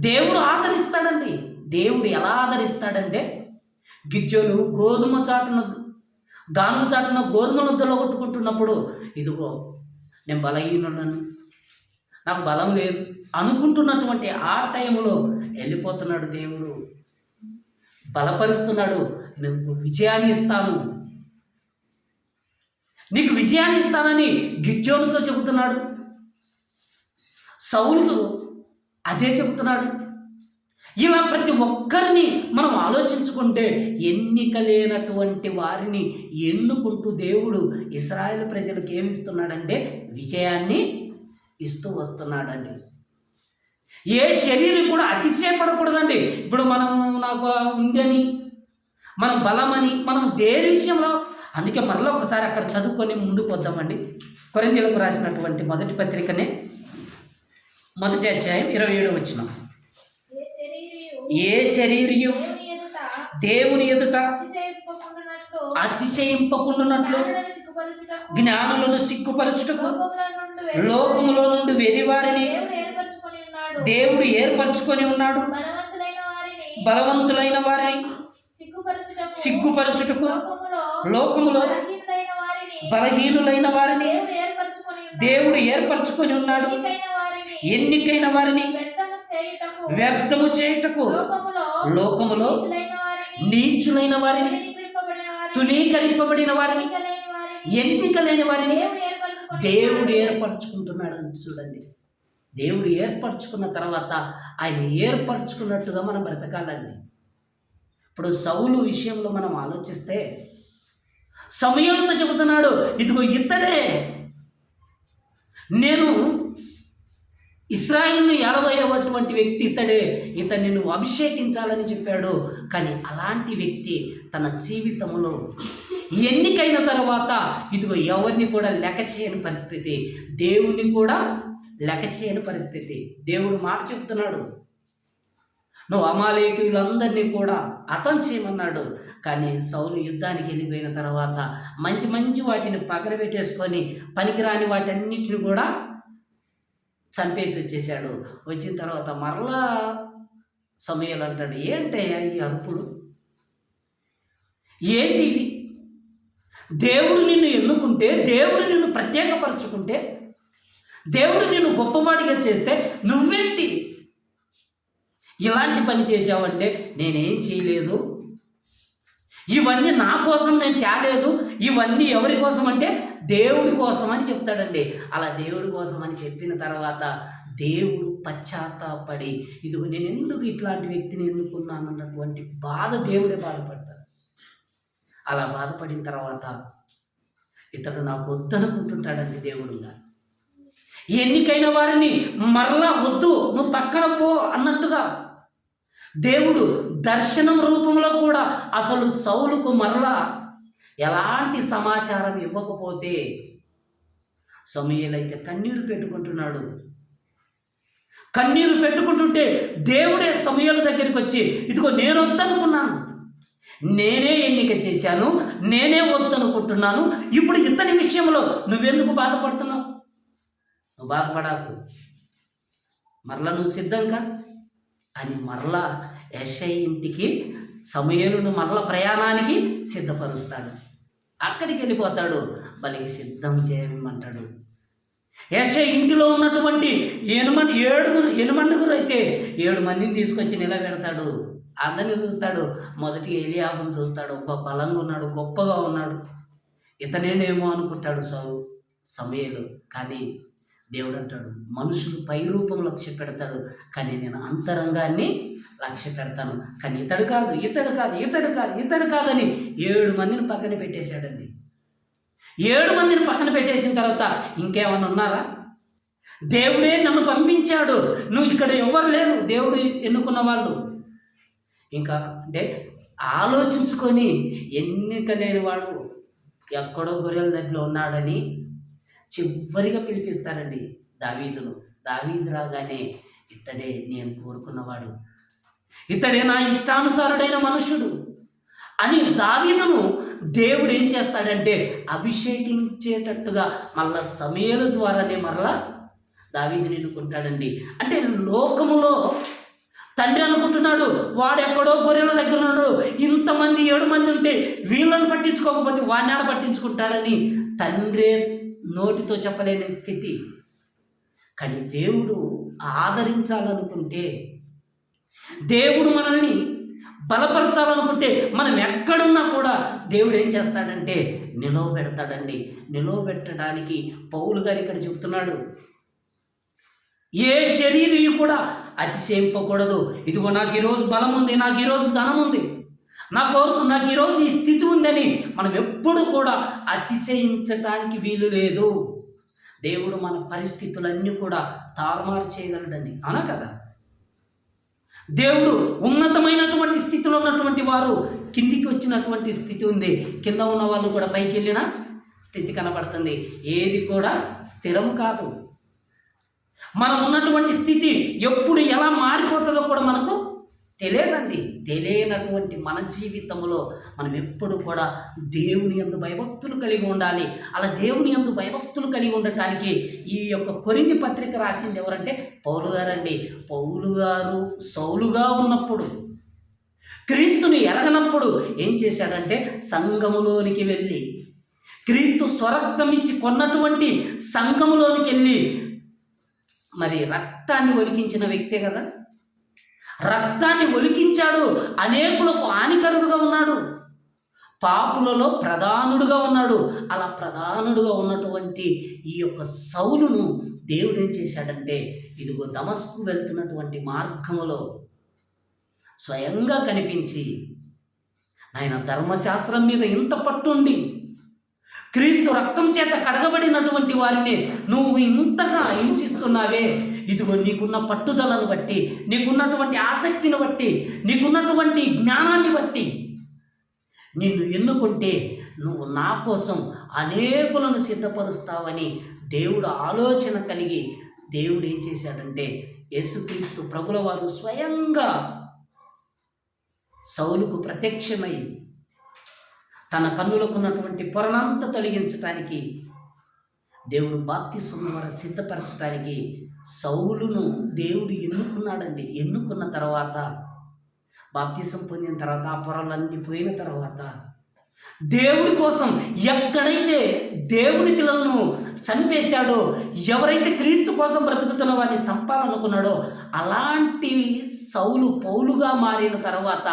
దేవుడు ఆదరిస్తాడండి. దేవుడు ఎలా ఆదరిస్తాడంటే గిద్యోను గోధుమ చాటున, గానుగ చాటున గోధుమ ముద్దలో కొట్టుకుంటున్నప్పుడు, ఇదిగో నేను బలహీనులను, నాకు బలం లేదు అనుకుంటున్నటువంటి ఆ టైంలో వెళ్ళిపోతున్నాడు. దేవుడు బలపరుస్తున్నాడు. నువ్వు విజయాన్ని ఇస్తాను, నీకు విజయాన్ని ఇస్తానని గిద్యోనుతో చెబుతున్నాడు. సౌలు అదే చెబుతున్నాడు. ఇలా ప్రతి ఒక్కరిని మనం ఆలోచించుకుంటే ఎన్నిక లేనటువంటి వారిని ఎన్నుకుంటూ దేవుడు ఇశ్రాయేలు ప్రజలకు ఏమిస్తున్నాడంటే విజయాన్ని ఇస్తూ వస్తున్నాడండి. ఏ శరీరం కూడా అతిశయపడకూడదండి. ఇప్పుడు మనం నాకు ఉందని, మనం బలమని, మనం దేని విషయంలో, అందుకే మరలా ఒకసారి అక్కడ చదువుకొని ముందుకు వద్దామండి. కొరింథీయులకు రాసినటువంటి మొదటి పత్రికనే 1వ అధ్యాయం 27వ వచనం, ఏ శరీరయు దేవుని ఎదుట అతిశయింపకుండునట్లు జ్ఞానులను సిగ్గుపరచుటకు లోకములో నుండి వెర్రివారిని దేవుడు ఏర్పరచుకొని ఉన్నాడు. బలవంతులైన వారిని సిగ్గుపరచుటకు లోకములో బలహీనులైన వారిని దేవుడు ఏర్పరచుకొని ఉన్నాడు. ఎన్నికైన వారిని వ్యర్థము చేయుటకు లోకములో నీచులైన వారిని, తునీకరింపబడిన వారిని, ఎన్నిక లేని వారిని దేవుడు ఏర్పరచుకుంటున్నాడు. చూడండి, దేవుడు ఏర్పరచుకున్న తర్వాత ఆయన ఏర్పరచుకున్నట్టుగా మనం బ్రతకాలండి. ఇప్పుడు సౌలు విషయంలో మనం ఆలోచిస్తే సమూయేలుతో చెబుతున్నాడు, ఇదిగో ఇతడే నేను ఇశ్రాయేలును ఏలబోయేటువంటి వ్యక్తి ఇతడే, ఇతన్ని నువ్వు అభిషేకించాలని చెప్పాడు. కానీ అలాంటి వ్యక్తి తన జీవితంలో ఎన్నికైన తర్వాత ఇదిగో ఎవరిని కూడా లెక్క చేయని పరిస్థితి, దేవుణ్ణి కూడా లెక్క చేయని పరిస్థితి. దేవుడు మాట చెప్తున్నాడు, నువ్వు అమాలేకీయులందరినీ కూడా హతం చేయమన్నాడు. కానీ సౌలు యుద్ధానికి వెళ్ళిపోయిన తర్వాత మంచి మంచి వాటిని పక్కన పెట్టేసుకొని పనికిరాని వాటన్నిటిని కూడా చంపేసి వచ్చేసాడు. వచ్చిన తర్వాత మరలా సమూయేలు అంటాడు, ఏంటయ్యా ఈ అరుపులు, ఏంటివి? దేవుడు నిన్ను ఎన్నుకుంటే, దేవుడు నిన్ను ప్రత్యేకపరచుకుంటే, దేవుడు నిన్ను గొప్పవాడిగా చేస్తే నువ్వేంటి ఇలాంటి పని చేసావంటే, నేనేం చేయలేదు, ఇవన్నీ నా కోసం నేను తేలేదు, ఇవన్నీ ఎవరి కోసం అంటే దేవుడి కోసం అని చెప్తాడండి. అలా దేవుడి కోసం అని చెప్పిన తర్వాత దేవుడు పశ్చాత్తాపడి, ఇదిగో నేను ఎందుకు ఇట్లాంటి వ్యక్తిని ఎన్నుకున్నాను అన్నటువంటి బాధ దేవుడే బాధపడతాడు. అలా బాధపడిన తర్వాత ఇతడు నాకు వద్దనుకుంటుంటాడండి దేవుడుగా. ఎన్నికైన వారిని మరలా వద్దు, నువ్వు పక్కన పో అన్నట్టుగా దేవుడు దర్శనం రూపంలో కూడా అసలు సౌలుకు మరలా ఎలాంటి సమాచారం ఇవ్వకపోతే సమూయేలు అయితే కన్నీరు పెట్టుకుంటున్నాడు. కన్నీరు పెట్టుకుంటుంటే దేవుడే సమూయేలు దగ్గరికి వచ్చి, ఇదిగో నేను వద్దనుకున్నాను, నేనే ఎన్నిక చేశాను, నేనే వద్దనుకుంటున్నాను, ఇప్పుడు ఇతని విషయంలో నువ్వెందుకు బాధపడుతున్నావు? నువ్వు బాధపడాకు, మరలా నువ్వు సిద్ధంగా అని మరలా యెషయా ఇంటికి సమూయేలును మరలా ప్రయాణానికి సిద్ధపరుస్తాడు. అక్కడికి వెళ్ళిపోతాడు, బలికి సిద్ధం చేయమంటాడు. యెషయా ఇంటిలో ఉన్నటువంటి 7 అయితే 7 మందిని తీసుకొచ్చి నిలబెడతాడు. అందరిని చూస్తాడు. మొదటి ఏలీయాబును చూస్తాడు. బలంగా ఉన్నాడు, గొప్పగా ఉన్నాడు, ఇతనేనేమో అనుకుంటాడు సమూయేలు. కానీ దేవుడు అంటాడు, మనుషులు పై రూపం లక్ష్య పెడతాడు, కానీ నేను అంతరంగాన్ని లక్ష్య పెడతాను. కానీ ఇతడు కాదని 7 మందిని పక్కన పెట్టేశాడండి. 7 మందిని పక్కన పెట్టేసిన తర్వాత ఇంకేమన్నా ఉన్నారా? దేవుడే నన్ను పంపించాడు, నువ్వు ఇక్కడ ఎవరు లేరు, దేవుడు ఎన్నుకున్న వాళ్ళు. ఇంకా అంటే ఆలోచించుకొని ఎన్నిక లేని వాడు ఎక్కడో గొర్రెల దగ్గర ఉన్నాడని చివరిగా పిలిపిస్తారండి దావీదును. దావీదు రాగానే ఇతడే నేను కోరుకున్నవాడు, ఇతడే నా ఇష్టానుసారుడైన మనుషుడు అని దావీదును దేవుడు ఏం చేస్తాడంటే అభిషేకించేటట్టుగా మళ్ళా సమూయేలు ద్వారానే మరలా దావీదుని ఎన్నుకుంటాడండి. అంటే లోకములో తండ్రి అనుకుంటున్నాడు, వాడు ఎక్కడో గొర్రెల దగ్గర ఉన్నాడు, ఇంతమంది 7 మంది ఉంటే వీళ్ళని పట్టించుకోకపోతే వాడిని ఆడ పట్టించుకుంటాడని తండ్రే నోటితో చెప్పలేని స్థితి. కానీ దేవుడు ఆదరించాలనుకుంటే, దేవుడు మనల్ని బలపరచాలనుకుంటే మనం ఎక్కడున్నా కూడా దేవుడు ఏం చేస్తాడంటే నిలవబెడతాడండి. నిలవబెట్టడానికి పౌలు గారు ఇక్కడ చెప్తున్నాడు, ఏ శరీరం కూడా అతిశయింపకూడదు. ఇదిగో నాకు ఈరోజు బలం ఉంది, నాకు ఈరోజు ధనం ఉంది, నాకు ఈరోజు ఈ స్థితి ఉందని మనం ఎప్పుడు కూడా అతిశయించటానికి వీలు లేదు. దేవుడు మన పరిస్థితులన్నీ కూడా తారుమారు చేయగలడండి, అవునా కదా? దేవుడు ఉన్నతమైనటువంటి స్థితిలో ఉన్నటువంటి వారు కిందికి వచ్చినటువంటి స్థితి ఉంది, కింద ఉన్న వాళ్ళు కూడా పైకి వెళ్ళిన స్థితి కనబడుతుంది. ఏది కూడా స్థిరం కాదు. మనం ఉన్నటువంటి స్థితి ఎప్పుడు ఎలా మారిపోతుందో కూడా మనకు తెలియదండి. తెలియనటువంటి మన జీవితంలో మనం ఎప్పుడు కూడా దేవుని యందు భయభక్తులు కలిగి ఉండాలి. అలా దేవుని యందు భయభక్తులు కలిగి ఉండటానికి ఈ యొక్క కొరింథీ పత్రిక రాసింది ఎవరంటే పౌలు గారండి. పౌలు గారు సౌలుగా ఉన్నప్పుడు, క్రీస్తుని ఎరగనప్పుడు ఏం చేశాడంటే సంఘములోనికి వెళ్ళి, క్రీస్తు స్వరక్తం ఇచ్చి కొన్నటువంటి సంఘములోనికి వెళ్ళి మరి రక్తాన్ని ఒలికించిన వ్యక్తే కదా, రక్తాన్ని ఒలికించాడు. అనేకులకు హానికరుడుగా ఉన్నాడు, పాపులలో ప్రధానుడుగా ఉన్నాడు. అలా ప్రధానుడుగా ఉన్నటువంటి ఈ యొక్క సౌలును దేవుడు ఏం చేశాడంటే ఇదిగో దమస్కు వెళ్తున్నటువంటి మార్గములో స్వయంగా కనిపించి, ఆయన ధర్మశాస్త్రం మీద ఇంత పట్టుండి క్రీస్తు రక్తం చేత కడగబడినటువంటి వారిని నువ్వు ఇంతగా హింసిస్తున్నావే, ఇదిగో నీకున్న పట్టుదలను బట్టి, నీకున్నటువంటి ఆసక్తిని బట్టి, నీకున్నటువంటి జ్ఞానాన్ని బట్టి నిన్ను ఎన్నుకుంటే నువ్వు నా కోసం అనేకులను సిద్ధపరుస్తావని దేవుడు ఆలోచన కలిగి దేవుడు ఏం చేశాడంటే యేసుక్రీస్తు ప్రభుల వారు స్వయంగా సౌలుకు ప్రత్యక్షమై తన కన్నులకు ఉన్నటువంటి పొరనంతా తొలగించడానికి, దేవుడు బాప్తిస్మం ద్వారా సిద్ధపరచడానికి సౌలును దేవుడు ఎన్నుకున్నాడండి. ఎన్నుకున్న తర్వాత బాప్తిసం పొందిన తర్వాత ఆ పొరలన్నీ పోయిన తర్వాత దేవుడి కోసం ఎక్కడైతే దేవుని పిల్లలను చంపేశాడో, ఎవరైతే క్రీస్తు కోసం బ్రతుకుతున్న వారిని చంపాలనుకున్నాడో అలాంటి సౌలు పౌలుగా మారిన తర్వాత,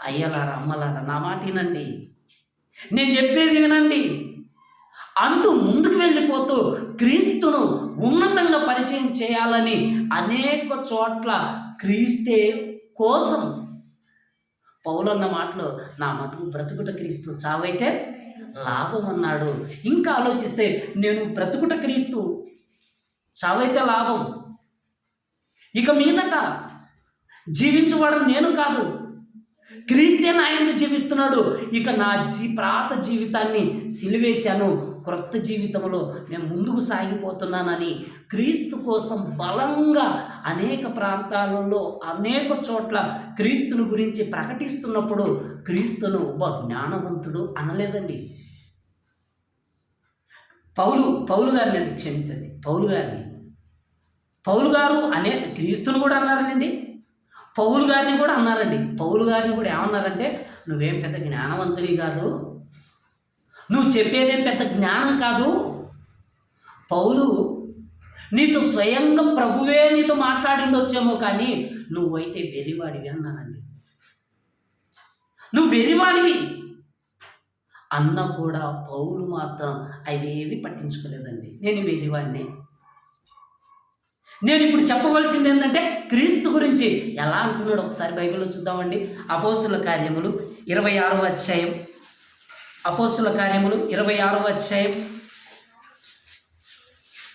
అయ్యలారా అమ్మలారా నా మాట వినండి, నేను చెప్పేది వినండి, అంటూ ముందుకు వెళ్ళిపోతూ క్రీస్తును ఉన్నతంగా పరిచయం చేయాలని అనేక చోట్ల క్రీస్తే కోసం పౌలన్న మాటలు, నా మటుకు బ్రతుకుట క్రీస్తు, చావైతే లాభం అన్నాడు. ఇంకా ఆలోచిస్తే నేను బ్రతుకుట క్రీస్తు, చావైతే లాభం, ఇక మీదట జీవించువాడు నేను కాదు, క్రీస్తే నా యందు జీవిస్తున్నాడు, ఇక నా పాత జీవితాన్ని సిలివేశాను, క్రొత్త జీవితంలో నేను ముందుకు సాగిపోతున్నానని క్రీస్తు కోసం బలంగా అనేక ప్రాంతాలలో అనేక చోట్ల క్రీస్తుని గురించి ప్రకటిస్తున్నప్పుడు క్రీస్తును జ్ఞానవంతుడు అనలేదండి. పౌలు గారిని అండి, క్షమించండి, పౌలు గారు అనే క్రీస్తుని కూడా అన్నారండి, పౌలు గారిని కూడా అన్నారండి. పౌలు గారిని కూడా ఏమన్నారంటే, నువ్వేం పెద్ద జ్ఞానవంతుడి కాదు, నువ్వు చెప్పేదేం పెద్ద జ్ఞానం కాదు, పౌలు నీతో స్వయంగా ప్రభువే నీతో మాట్లాడిండొచ్చేమో కానీ నువ్వైతే వెర్రివాడివి అన్నానండి. నువ్వు వెర్రివాడివి అన్న కూడా పౌలు మాత్రం అవేవి పట్టించుకోలేదండి. నేను వెర్రివాడిని, నేను ఇప్పుడు చెప్పవలసింది ఏంటంటే క్రీస్తు గురించి ఎలా అంటున్నాడు ఒకసారి బైబిల్లో చూద్దామండి. అపోస్తుల కార్యములు 26వ అధ్యాయం, అపోస్తుల కార్యములు 26వ అధ్యాయం,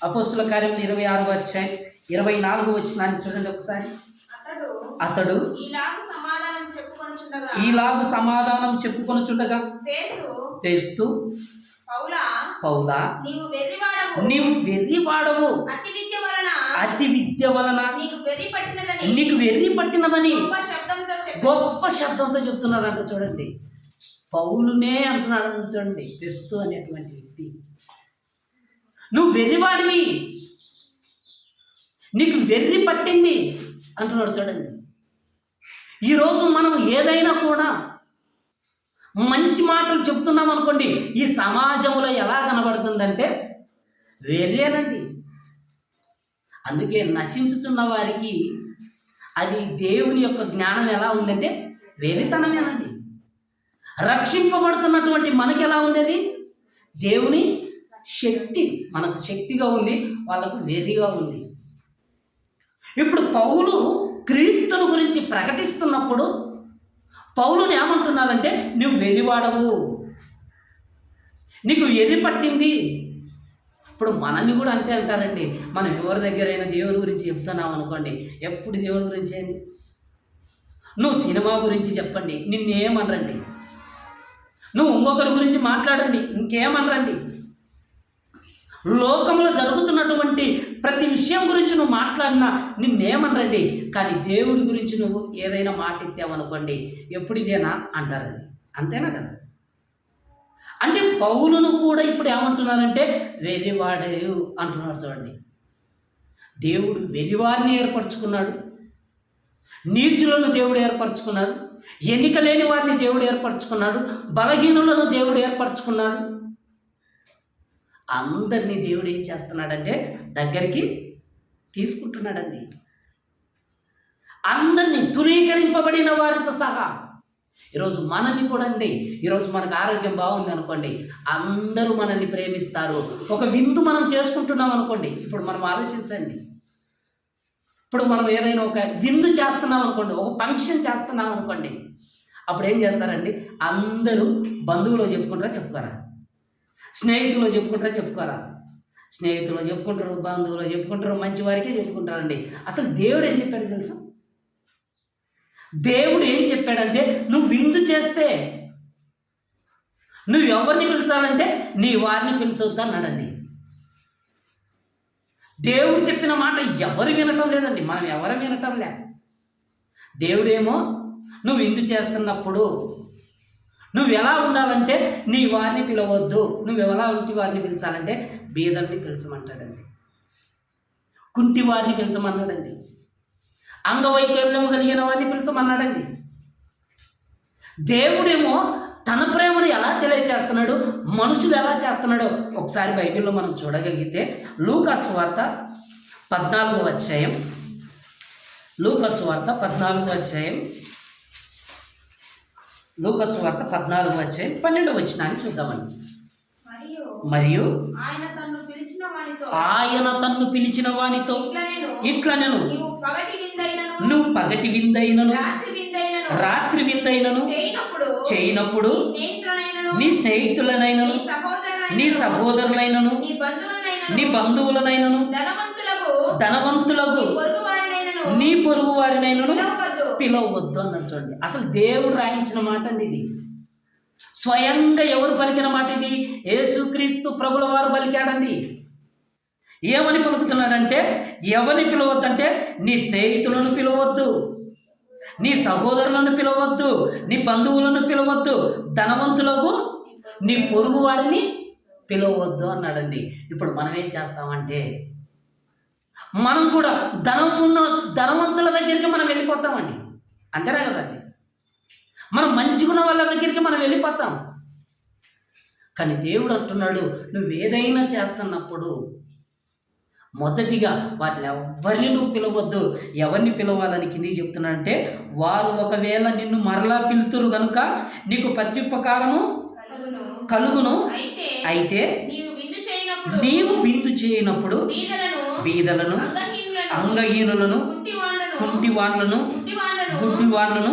అపోస్తుల కార్యములు 26వ అధ్యాయం 24వ వచనాన్ని చూడండి ఒకసారి. అతడు ఈలాగు సమాధానం చెప్పుకొనుచుండగా ఫేస్తు, పౌలా నీవు వెర్రివాడవు, అతి విద్య వలన నీకు వెర్రి పట్టినదని గొప్ప శబ్దంతో చెప్తున్నారంట. చూడండి, పౌలునే అంటున్నాడు చూడండి, ఫేస్తు అనేటువంటి వ్యక్తి, నువ్వు వెర్రివాడివి, నీకు వెర్రి పట్టింది అంటున్నాడు. చూడండి, ఈరోజు మనం ఏదైనా కూడా మంచి మాటలు చెప్తున్నాం అనుకోండి, ఈ సమాజంలో ఎలా కనబడుతుందంటే వెర్రేనండి. అందుకే నశించుతున్న వారికి అది దేవుని యొక్క జ్ఞానం ఎలా ఉందంటే వెర్రితనమేనండి. రక్షింపబడుతున్నటువంటి మనకి ఎలా ఉంది, అది దేవుని శక్తి, మనకు శక్తిగా ఉంది, వాళ్ళకు వెర్రిగా ఉంది. ఇప్పుడు పౌలు క్రీస్తుని గురించి ప్రకటిస్తున్నప్పుడు పౌలుని ఏమంటున్నారంటే, నువ్వు వెర్రివాడవు, నీకు వెర్రి పట్టింది. ఇప్పుడు మనల్ని కూడా అంతే అంటారండి. మనం ఎవరి దగ్గరైనా దేవుని గురించి చెప్తున్నాం అనుకోండి, ఎప్పుడు దేవుని గురించి ఏంటి, నువ్వు సినిమా గురించి చెప్పండి, నిన్నేమనరండి, నువ్వు ఇంకొకరి గురించి మాట్లాడండి, ఇంకేమనరండి. లోకంలో జరుగుతున్నటువంటి ప్రతి విషయం గురించి నువ్వు మాట్లాడినా నిన్నేమనరండి. కానీ దేవుడి గురించి నువ్వు ఏదైనా మాట ఇచ్చావనుకోండి, ఎప్పుడు ఇదేనా అంటారండి. అంతేనా కదా? అంటే పౌలును కూడా ఇప్పుడు ఏమంటున్నారంటే వెర్రివాడేవు అంటున్నాడు. చూడండి, దేవుడు వెర్రివారిని ఏర్పరచుకున్నాడు, నీచులను దేవుడు ఏర్పరచుకున్నాడు, ఎన్నిక లేని వారిని దేవుడు ఏర్పరచుకున్నాడు, బలహీనులను దేవుడు ఏర్పరచుకున్నాడు. అందరినీ దేవుడు ఏం చేస్తున్నాడంటే దగ్గరికి తీసుకుంటున్నాడండి. అందరినీ తునీకరింపబడిన వారితో సహా. ఈరోజు మనల్ని కూడా అండి, ఈరోజు మనకు ఆరోగ్యం బాగుంది అనుకోండి, అందరూ మనల్ని ప్రేమిస్తారు. ఒక విందు మనం చేసుకుంటున్నాం అనుకోండి, ఇప్పుడు మనం ఆలోచించండి, ఇప్పుడు మనం ఏదైనా ఒక విందు చేస్తున్నాం అనుకోండి, ఒక ఫంక్షన్ చేస్తున్నాం అనుకోండి, అప్పుడు ఏం చేస్తారండి, అందరూ బంధువులు చెప్పుకోరా, స్నేహితులు చెప్పుకోరా, స్నేహితులు చెప్పుకుంటారు, బంధువులు చెప్పుకుంటారు, మంచి వారికే చెప్పుకుంటారండి. అసలు దేవుడు ఏం చెప్పాడు తెలుసా? దేవుడు ఏం చెప్పాడంటే, నువ్వు విందు చేస్తే నువ్వు ఎవరిని పిలిచాలంటే నీ వారిని పిలిచొద్దు అన్నాడండి. దేవుడు చెప్పిన మాట ఎవరు వినటం లేదండి, మనం ఎవరు వినటం లే. దేవుడేమో నువ్వు విందు చేస్తున్నప్పుడు నువ్వు ఎలా ఉండాలంటే నీ వారిని పిలవద్దు, నువ్వు ఎలా ఉంటి వారిని పిలిచాలంటే బీదల్ని పిలిచమంటాడండి, కుంటి వారిని పిలిచమన్నాడండి, అంగవైకల్యం కలిగిన వారిని పిలిచమన్నాడండి. దేవుడేమో తన ప్రేమను ఎలా తెలియజేస్తున్నాడు, మనుషులు ఎలా చేస్తున్నాడో ఒకసారి బైబిల్లో మనం చూడగలిగితే లూకా సువార్త 14వ అధ్యాయం, లూకా సువార్త 14వ అధ్యాయం, లూకా సువార్త 14వ అధ్యాయం 12వ వచనాన్ని చూద్దామండి. మరియు ఆయన తన్ను పిలిచిన వానితో ఇట్లా నేను నువ్వు పగటి విందైనను రాత్రి విందైనను చేయనప్పుడు నీ స్నేహితులనైనను నీ సహోదరులైనను నీ బంధువులనైనను ధనవంతులకు నీ పొరుగు వారినైనను పిలవద్దు అన్నది. చూడండి, అసలు దేవుడు రాయించిన మాట అండి ఇది. స్వయంగా ఎవరు పలికిన మాట ఇది? యేసుక్రీస్తు ప్రభుల వారు పలికాడండి. ఏమని పలుకుతున్నాడంటే, ఎవరిని పిలవద్దంటే నీ స్నేహితులను పిలవద్దు, నీ సహోదరులను పిలవద్దు, నీ బంధువులను పిలవద్దు, ధనవంతులకు నీ పొరుగు వారిని పిలవద్దు అన్నాడండి. ఇప్పుడు మనం ఏం చేస్తామంటే, మనం కూడా ధనవంతుల దగ్గరికి మనం వెళ్ళిపోతామండి. అంతేనా కదండి? మనం మంచిగున్న వాళ్ళ దగ్గరికి మనం వెళ్ళిపోతాం. కానీ దేవుడు అంటున్నాడు, నువ్వేదైనా చేస్తున్నప్పుడు మొదటిగా వాటిని ఎవరిని నువ్వు పిలవద్దు. ఎవరిని పిలవాలని కింద చెప్తున్నాడంటే, వారు ఒకవేళ నిన్ను మరలా పిలుతురు గనుక నీకు ప్రత్యుపకారము కలుగును. అయితే నీవు విందు చేయనప్పుడు బీదలను, అంగహీనులను, కుంటివాళ్లను, గుడ్డివాళ్లను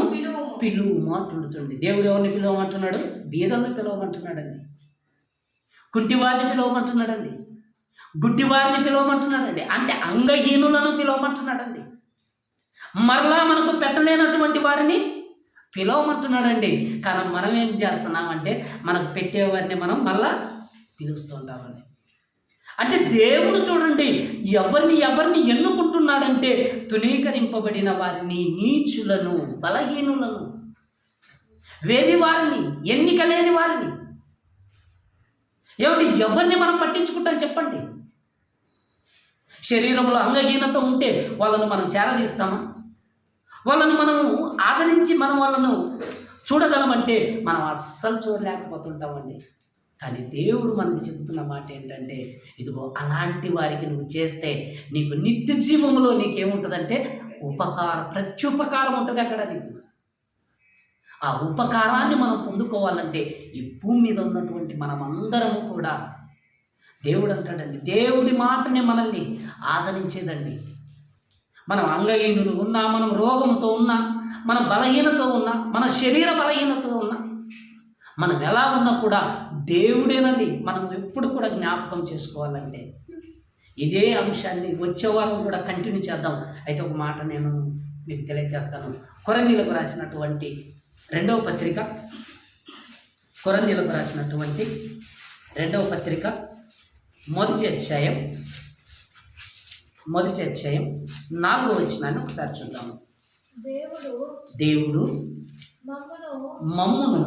పిలువు అంటుంటుంది. దేవుడు ఎవరిని పిలవమంటున్నాడు? బీదలను పిలవమంటున్నాడండి, కుంటివారిని పిలవమంటున్నాడండి, గుడ్డివారిని పిలవమంటున్నాడండి, అంటే అంగహీనులను పిలవమంటున్నాడండి, మరలా మనకు పెట్టలేనటువంటి వారిని పిలవమంటున్నాడండి. కానీ మనం ఏం చేస్తున్నామంటే, మనకు పెట్టేవారిని మనం మళ్ళా పిలుస్తూ ఉంటామండి. అంటే దేవుడు చూడండి ఎవరిని ఎన్నుకుంటున్నాడంటే, తునీకరింపబడిన వారిని, నీచులను, బలహీనులను, వేరి వారిని, ఎన్నిక లేని వారిని. ఎవరిని మనం పట్టించుకుంటాం చెప్పండి? శరీరంలో అంగహీనత ఉంటే వాళ్ళను మనం చేరదీస్తామా? వాళ్ళను మనము ఆదరించి మనం వాళ్ళను చూడగలమంటే మనం అస్సలు చూడలేకపోతుంటామండి. కానీ దేవుడు మనకి చెబుతున్న మాట ఏంటంటే, ఇదిగో అలాంటి వారికి నువ్వు చేస్తే నీకు నిత్య జీవంలో నీకేముంటుందంటే ప్రత్యుపకారం ఉంటుంది అక్కడ నీకు. ఆ ఉపకారాన్ని మనం పొందుకోవాలంటే ఈ భూమి మీద ఉన్నటువంటి మనం అందరము కూడా, దేవుడు అంటాడండి, దేవుడి మాటనే మనల్ని ఆదరించేదండి. మనం అంగహీనులు ఉన్నా, మనం రోగంతో ఉన్నా, మన బలహీనతో ఉన్నా, మన శరీర బలహీనతో ఉన్నా, మనం ఎలా ఉన్నా కూడా దేవుడేనండి మనం ఎప్పుడు కూడా జ్ఞాపకం చేసుకోవాలంటే. ఇదే అంశాన్ని వచ్చే వారం కూడా కంటిన్యూ చేద్దాం. అయితే ఒక మాట నేను మీకు తెలియజేస్తాను. కొరింథీయులకు రాసినటువంటి రెండవ పత్రిక, కొరింథీయులకు రాసినటువంటి రెండవ పత్రిక మొదటి అధ్యాయం 4వ వచనాన్ని ఒకసారి చూద్దాము. దేవుడు మమ్మును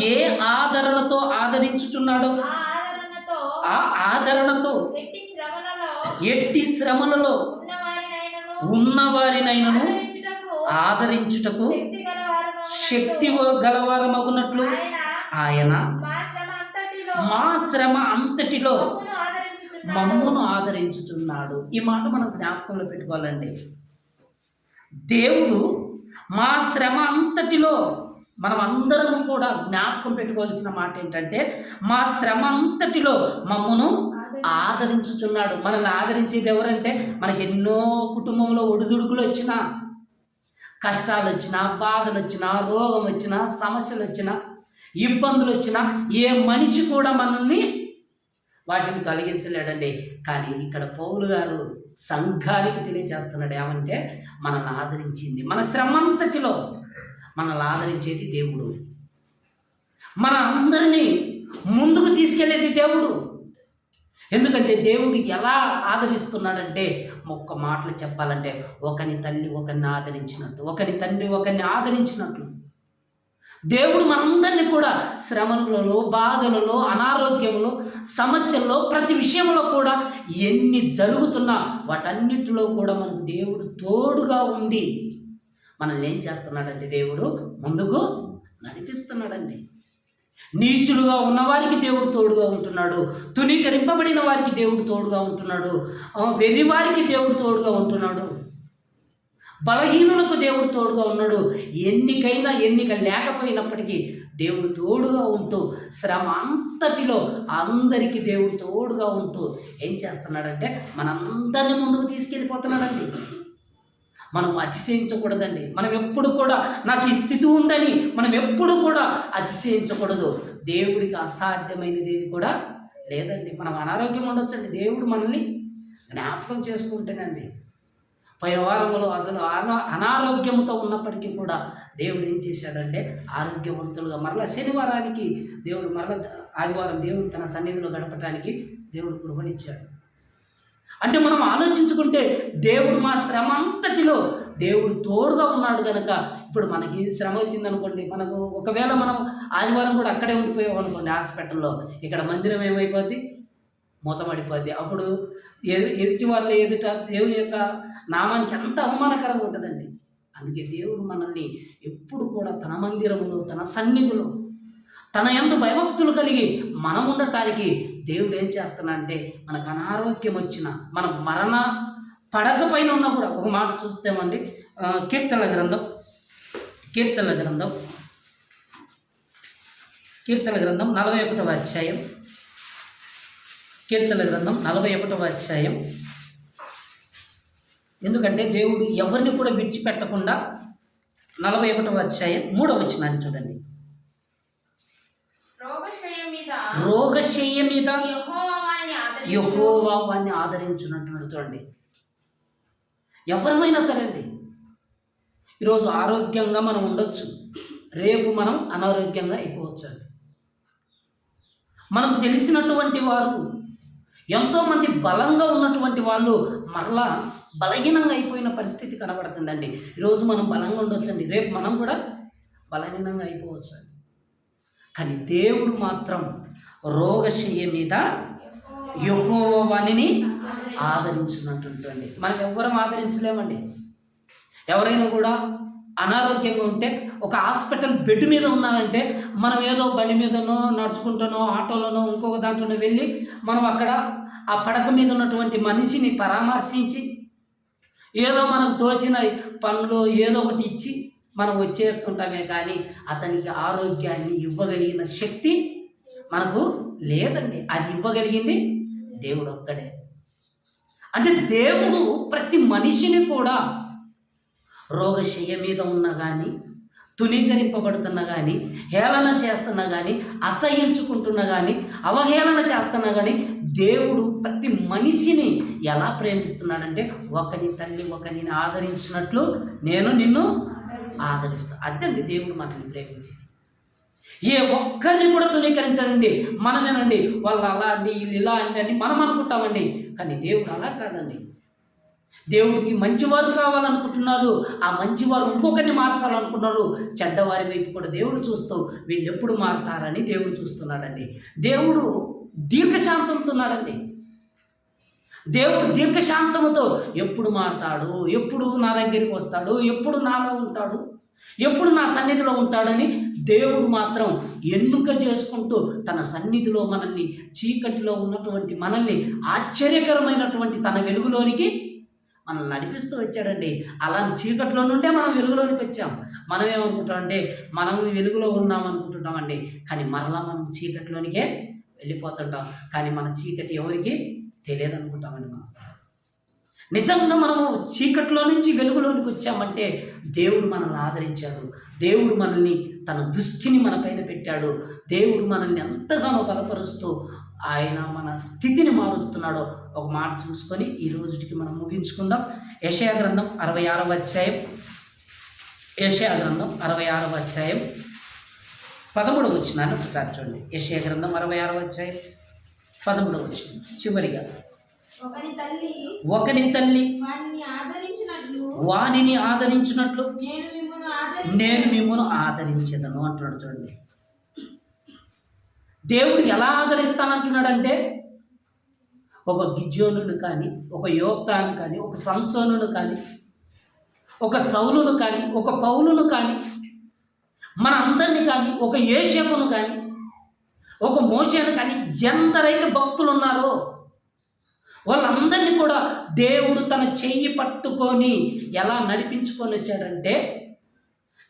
ఏ ఆదరణతో ఆదరించుచున్నాడో ఆ ఆదరణతో ఎట్టి శ్రమలలో ఉన్నవారినైనను ఆదరించుటకు శక్తి గలవారమగునట్లు ఆయన మా శ్రమ అంతటిలో మమ్మును ఆదరించుతున్నాడు. ఈ మాట మనం జ్ఞాపకంలో పెట్టుకోవాలండి. దేవుడు మా శ్రమ అంతటిలో, మనం అందరం కూడా జ్ఞాపకం పెట్టుకోవాల్సిన మాట ఏంటంటే, మా శ్రమ అంతటిలో మమ్మును ఆదరించుచున్నాడు. మనల్ని ఆదరించేది ఎవరంటే, మనకి ఎన్నో కుటుంబంలో ఒడిదుడుకులు వచ్చినా, కష్టాలు వచ్చినా, బాధలు వచ్చినా, రోగం వచ్చినా, సమస్యలు వచ్చినా, ఇబ్బందులు వచ్చినా ఏ మనిషి కూడా మనల్ని వాటిని కలిగించలేడండి. కానీ ఇక్కడ పౌలు గారు సంఘానికి తెలియజేస్తున్నాడు ఏమంటే, మనల్ని ఆదరించింది, మన శ్రమంతటిలో మనల్ని ఆదరించేది దేవుడు, మన అందరినీ ముందుకు తీసుకెళ్ళేది దేవుడు. ఎందుకంటే దేవుడు ఎలా ఆదరిస్తున్నాడంటే, ఒక్క మాటలు చెప్పాలంటే, ఒకని తల్లి ఒకరిని ఆదరించినట్టు, ఒకని తండ్రి ఒకరిని ఆదరించినట్లు దేవుడు మనందరినీ కూడా శ్రమలలో, బాధలలో, అనారోగ్యంలో, సమస్యల్లో, ప్రతి విషయంలో కూడా ఎన్ని జరుగుతున్నా వాటన్నిటిలో కూడా మనకు దేవుడు తోడుగా ఉండి మనల్ని ఏం చేస్తున్నాడండి? దేవుడు ముందుకు నడిపిస్తున్నాడండి. నీచులుగా ఉన్నవారికి దేవుడు తోడుగా ఉంటున్నాడు, తునీకరింపబడిన వారికి దేవుడు తోడుగా ఉంటున్నాడు, వెర్రివారికి దేవుడు తోడుగా ఉంటున్నాడు, బలహీనులకు దేవుడు తోడుగా ఉన్నాడు. ఎన్నిక లేకపోయినప్పటికీ దేవుడు తోడుగా ఉంటూ శ్రమ అంతటిలో అందరికీ దేవుడు తోడుగా ఉంటూ ఏం చేస్తున్నాడంటే మనందరినీ ముందుకు తీసుకెళ్ళిపోతున్నాడండి. మనం అతిశయించకూడదండి. మనం ఎప్పుడు కూడా నాకు ఈ స్థితి ఉందని మనం ఎప్పుడు కూడా అతిశయించకూడదు. దేవుడికి అసాధ్యమైనది ఏది కూడా లేదండి. మనం అనారోగ్యం ఉండొచ్చండి, దేవుడు మనల్ని జ్ఞాపకం చేసుకుంటేనండి. పైన వారంలో అసలు అనారోగ్యంతో ఉన్నప్పటికీ కూడా దేవుడు ఏం చేశాడంటే ఆరోగ్యవంతులుగా మరలా శనివారానికి దేవుడు మరలా ఆదివారం దేవుడు తన సన్నిధిలో గడపడానికి దేవుడు కృపనిచ్చాడు. అంటే మనం ఆలోచించుకుంటే దేవుడు మా శ్రమ అంతటిలో దేవుడు తోడుగా ఉన్నాడు కనుక ఇప్పుడు మనకి శ్రమ వచ్చిందనుకోండి, మనకు ఒకవేళ మనం ఆదివారం కూడా అక్కడే ఉండిపోయాం అనుకోండి హాస్పిటల్లో, ఇక్కడ మందిరం ఏమైపోద్ది, మూతమడిపోద్ది. అప్పుడు ఎదుటి వాళ్ళ ఎదుట దేవుని యొక్క నామానికి ఎంత అవమానకరంగా ఉంటుందండి. అందుకే దేవుడు మనల్ని ఎప్పుడు కూడా తన మందిరంలో తన సన్నిధిలో తన యందు భయభక్తులు కలిగి మనం ఉండటానికి దేవుడు ఏం చేస్తున్నాడంటే మనకు అనారోగ్యం వచ్చిన మన మరణ పడక పైన ఉన్నా కూడా ఒక మాట చూస్తామండి. కీర్తనల గ్రంథం 41వ అధ్యాయం. కీర్తనల గ్రంథం 41వ అధ్యాయం. ఎందుకంటే దేవుడు ఎవరిని కూడా విడిచిపెట్టకుండా 41వ అధ్యాయం 3వ వచనాన్ని చూడండి. రోగశయ్య మీద యెహోవా వాణ్ణి ఆదరించునంటున్నాడు. చూడండి, ఎవరమైనా సరే అండి, ఈరోజు ఆరోగ్యంగా మనం ఉండొచ్చు, రేపు మనం అనారోగ్యంగా అయిపోవచ్చు అండి. మనకు తెలిసినటువంటి వారు ఎంతోమంది బలంగా ఉన్నటువంటి వాళ్ళు మరలా బలహీనంగా అయిపోయిన పరిస్థితి కనబడుతుందండి. ఈరోజు మనం బలంగా ఉండొచ్చండి, రేపు మనం కూడా బలహీనంగా అయిపోవచ్చు అండి. కానీ దేవుడు మాత్రం రోగశయ్య మీద యెహోవా వాణిని ఆదరించినట్టుంటండి. మనం ఎవ్వరం ఆదరించలేమండి. ఎవరైనా కూడా అనారోగ్యంగా ఉంటే ఒక హాస్పిటల్ బెడ్ మీద ఉన్నారంటే మనం ఏదో బండి మీదనో నడుచుకుంటానో ఆటోలోనో ఇంకొక దాంట్లోనో వెళ్ళి మనం అక్కడ ఆ పడక మీద ఉన్నటువంటి మనిషిని పరామర్శించి ఏదో మనకు తోచిన పనులు ఏదో ఒకటి ఇచ్చి మనం వచ్చేస్తుంటామే. కానీ అతనికి ఆరోగ్యాన్ని ఇవ్వగలిగిన శక్తి మనకు లేదండి. అది ఇవ్వగలిగింది దేవుడు ఒక్కడే. అంటే దేవుడు ప్రతి మనిషిని కూడా రోగశయ్య మీద ఉన్నా కానీ, తునీకరింపబడుతున్నా కానీ, హేళన చేస్తున్నా కానీ, అసహించుకుంటున్నా కానీ, అవహేళన చేస్తున్నా కానీ దేవుడు ప్రతి మనిషిని ఎలా ప్రేమిస్తున్నాడంటే ఒకని తల్లి ఒకరిని ఆదరించినట్లు నేను నిన్ను ఆదరిస్తాను. అదండి దేవుడు మనల్ని ప్రేమించేది. ఏ ఒక్కరిని కూడా తునీకరించాలండి. మనమేనండి వాళ్ళు అలా అండి వీళ్ళు ఇలా అంటే మనం అనుకుంటామండి. కానీ దేవుడు అలా కాదండి. దేవుడికి మంచివారు కావాలనుకుంటున్నారు, ఆ మంచివారు ఇంకొకరిని మార్చాలనుకున్నారు. చెడ్డవారి వైపు కూడా దేవుడు చూస్తూ వీళ్ళు ఎప్పుడు మారుతారని దేవుడు చూస్తున్నాడండి. దేవుడు దీర్ఘశాంతంతో ఉన్నాడండి. దేవుడు దీర్ఘశాంతముతో ఎప్పుడు మారుతాడు, ఎప్పుడు నా దగ్గరికి వస్తాడు, ఎప్పుడు నాలో ఉంటాడు, ఎప్పుడు నా సన్నిధిలో ఉంటాడని దేవుడు మాత్రం ఎన్నుక చేసుకుంటూ తన సన్నిధిలో మనల్ని, చీకటిలో ఉన్నటువంటి మనల్ని ఆశ్చర్యకరమైనటువంటి తన వెలుగులోనికి మనల్ని నడిపిస్తూ వచ్చాడండి. అలా చీకట్లో నుండే మనం వెలుగులోనికి వచ్చాం. మనం ఏమనుకుంటామంటే మనం వెలుగులో ఉన్నాం అనుకుంటుంటామండి. కానీ మరలా మనం చీకటిలోనికే వెళ్ళిపోతుంటాం. కానీ మన చీకటి ఎవరికి తెలియదు అనుకుంటామండి. మనం నిజంగా మనము చీకట్లో నుంచి వెలుగులోనికి వచ్చామంటే దేవుడు మనల్ని ఆదరించాడు. దేవుడు మనల్ని తన దృష్టిని మన పైన పెట్టాడు. దేవుడు మనల్ని ఎంతగానో బలపరుస్తూ ఆయన మన స్థితిని మారుస్తున్నాడో ఒక మాట చూసుకొని ఈ రోజుకి మనం ముగించుకుందాం. యెషయా గ్రంథం 66వ అధ్యాయం. యెషయా గ్రంథం 66వ అధ్యాయం 13వ వచనాన్ని ఒకసారి చూడండి. యెషయా గ్రంథం 66వ అధ్యాయం 13వ వచనం చివరిగా, ఒకని తల్లి వానిని ఆదరించినట్లు నేను మిమ్మల్ని ఆదరించేదను అంటున్నాడు. చూడండి, దేవుడు ఎలా ఆదరిస్తానంటున్నాడంటే ఒక గిద్యోనును కానీ, ఒక యోక్తాను కానీ, ఒక సంసోనును కానీ, ఒక సౌలును కానీ, ఒక పౌలును కానీ, మన అందరినీ కానీ, ఒక యేషపును కానీ, ఒక మోషేను కానీ, ఎందరైతే భక్తులు ఉన్నారో వాళ్ళందరినీ కూడా దేవుడు తన చెయ్యి పట్టుకొని ఎలా నడిపించుకొని వచ్చాడంటే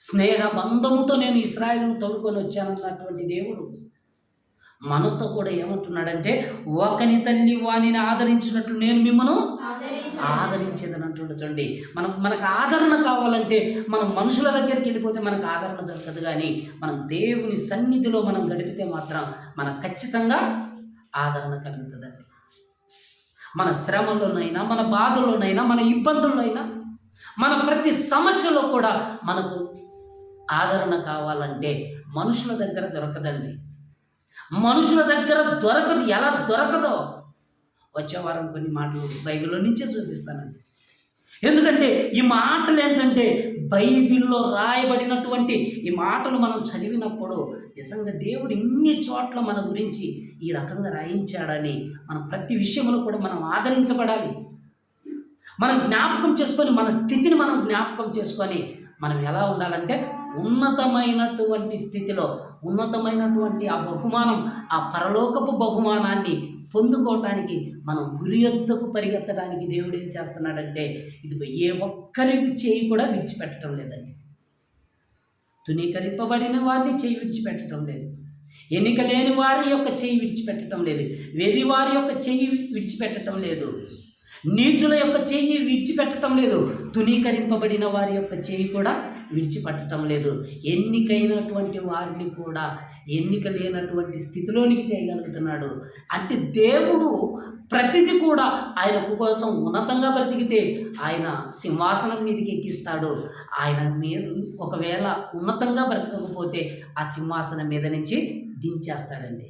స్నేహ బంధముతో నేను ఇశ్రాయేలును తోడుకొని వచ్చానన్నటువంటి దేవుడు మనతో కూడా ఏమంటున్నాడంటే, ఒకని తల్లి వానిని ఆదరించినట్లు నేను మిమ్మను ఆదరించేదని అంటుండటండి. మనకు ఆదరణ కావాలంటే మనం మనుషుల దగ్గరికి వెళ్ళిపోతే మనకు ఆదరణ దొరకదు. కానీ మనం దేవుని సన్నిధిలో మనం గడిపితే మాత్రం మనకు ఖచ్చితంగా ఆదరణ కలుగుతుందండి. మన శ్రమలోనైనా, మన బాధల్లోనైనా, మన ఇబ్బందుల్లోనైనా, మన ప్రతి సమస్యలో కూడా మనకు ఆదరణ కావాలంటే మనుషుల దగ్గర దొరకదండి. మనుషుల దగ్గర దొరకదు. ఎలా దొరకదో వచ్చే వారం కొన్ని మాటలు బైబిల్లో నుంచే చూపిస్తానండి. ఎందుకంటే ఈ మాటలు ఏంటంటే బైబిల్లో రాయబడినటువంటి ఈ మాటలు మనం చదివినప్పుడు నిజంగా దేవుడు ఇన్ని చోట్ల మన గురించి ఈ రకంగా రాయించాడని మనం ప్రతి విషయంలో కూడా మనం ఆదరించబడాలి. మనం జ్ఞాపకం చేసుకొని, మన స్థితిని మనం జ్ఞాపకం చేసుకొని మనం ఎలా ఉండాలంటే ఉన్నతమైనటువంటి స్థితిలో, ఉన్నతమైనటువంటి ఆ బహుమానం, ఆ పరలోకపు బహుమానాన్ని పొందుకోవటానికి మనం గురి యొద్దకు పరిగెత్తడానికి దేవుడు ఏం చేస్తున్నాడంటే, ఇదిగో ఏ ఒక్కరి చేయి కూడా విడిచిపెట్టడం లేదండి. తునీకరింపబడిన వారిని చేయి విడిచిపెట్టడం లేదు. ఎన్నిక లేని వారి యొక్క చేయి విడిచిపెట్టడం లేదు. వెర్రి వారి యొక్క చేయి విడిచిపెట్టడం లేదు. నీచుల యొక్క చేయి విడిచిపెట్టడం లేదు. తునీకరింపబడిన వారి యొక్క చేయి కూడా విడిచిపెట్టడం లేదు. ఎన్నికైనటువంటి వారిని కూడా ఎన్నిక లేనటువంటి స్థితిలోనికి చేయగలుగుతున్నాడు. అంటే దేవుడు ప్రతిదీ కూడా ఆయన కోసం ఉన్నతంగా బ్రతికితే ఆయన సింహాసనం మీదకి ఎక్కిస్తాడు. ఆయన మీద ఒకవేళ ఉన్నతంగా బ్రతకకపోతే ఆ సింహాసనం మీద నుంచి దించేస్తాడండి.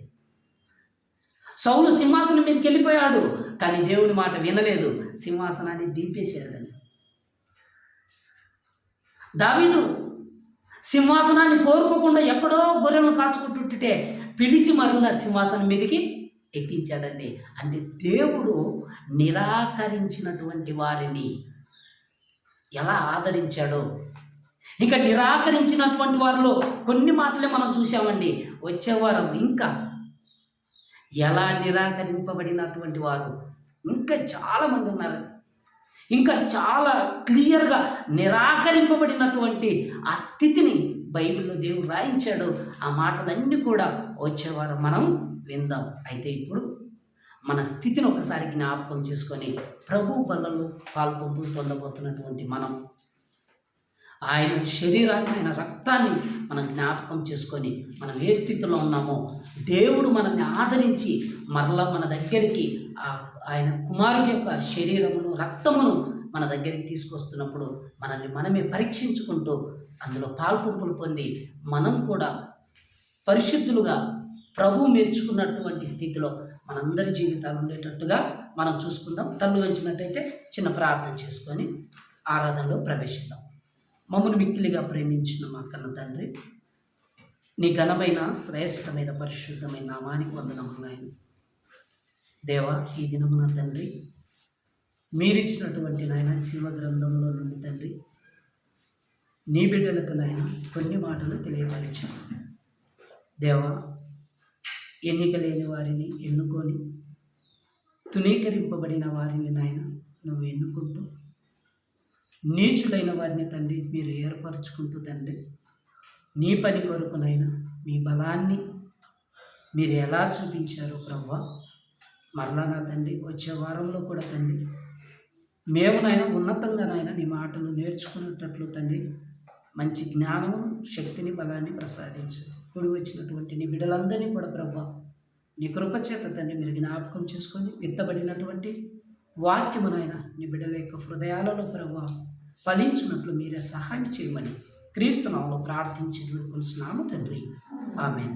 సౌలు సింహాసనం మీదకి వెళ్ళిపోయాడు, కానీ దేవుని మాట వినలేదు, సింహాసనాన్ని దింపేశాడండి. దావీదు సింహాసనాన్ని కోరుకోకుండా ఎక్కడో గొర్రెలను కాచుకుంటుంటే పిలిచి మరలా సింహాసనం మీదకి ఎక్కించాడండి. అంటే దేవుడు నిరాకరించినటువంటి వారిని ఎలా ఆదరించాడో, ఇంకా నిరాకరించినటువంటి వారిలో కొన్ని మాటలే మనం చూసామండి. వచ్చేవారం ఇంకా ఎలా నిరాకరింపబడినటువంటి వారు ఇంకా చాలామంది ఉన్నారు. ఇంకా చాలా క్లియర్గా నిరాకరింపబడినటువంటి ఆ స్థితిని బైబిల్లో దేవుడు రాయించాడు. ఆ మాటలన్నీ కూడా వచ్చేవారు మనం విందాం. అయితే ఇప్పుడు మన స్థితిని ఒకసారి జ్ఞాపకం చేసుకొని ప్రభు బలలో పాల్పొంపు పొందబోతున్నటువంటి మనం ఆయన శరీరాన్ని, ఆయన రక్తాన్ని మనం జ్ఞాపకం చేసుకొని మనం ఏ స్థితిలో ఉన్నామో దేవుడు మనల్ని ఆదరించి మరలా మన దగ్గరికి ఆయన కుమారుని యొక్క శరీరమును, రక్తమును మన దగ్గరికి తీసుకొస్తున్నప్పుడు మనల్ని మనమే పరీక్షించుకుంటూ అందులో పాల్పొంపులు పొంది మనం కూడా పరిశుద్ధులుగా ప్రభు మెచ్చుకున్నటువంటి స్థితిలో మనందరి జీవితాలు ఉండేటట్టుగా మనం చూసుకుందాం. తల్లు వంచినట్టయితే చిన్న ప్రార్థన చేసుకొని ఆరాధనలో ప్రవేశిద్దాం. మమ్మల్ని మిక్కిలిగా ప్రేమించిన మా కన్న తండ్రి, నీ ఘనమైన శ్రేష్టమైన పరిశుద్ధమైన నామానికి వందనములు నాయన. దేవా, ఈ దినమున తండ్రి మీరిచ్చినటువంటి నాయన జీవ గ్రంథంలో నుండి తండ్రి నీ బిడ్డలకు నాయన కొన్ని మాటలు తెలియపరిచాను. దేవా, ఎన్నిక లేని వారిని ఎన్నుకొని తునీకరింపబడిన వారిని నాయన నువ్వు ఎన్నుకుంటూ, నీచులైన వారిని తండ్రి మీరు ఏర్పరచుకుంటూ తండ్రి నీ పని కొరకునైనా మీ బలాన్ని మీరు ఎలా చూపించారో ప్రభువా, మరలా నా తండ్రి వచ్చే వారంలో కూడా తండ్రి మేము నాయన ఉన్నతంగా నాయన నీ మాటలు నేర్చుకునేటట్లు తండ్రి మంచి జ్ఞానము, శక్తిని, బలాన్ని ప్రసాదించు. కూడి వచ్చినటువంటి నీ బిడ్డలందరినీ కూడా ప్రభువా నీ కృపచేత తండ్రి మీరు జ్ఞాపకం చేసుకొని విత్తబడినటువంటి వాక్యమునైనా నీ బిడ్డల యొక్క హృదయాలలో ప్రభువా ఫలించినట్లు మీరే సహాయం చేయమని క్రీస్తు నామములో ప్రార్థించి వేడుకొనుచున్నాము తండ్రి. ఆమేన్.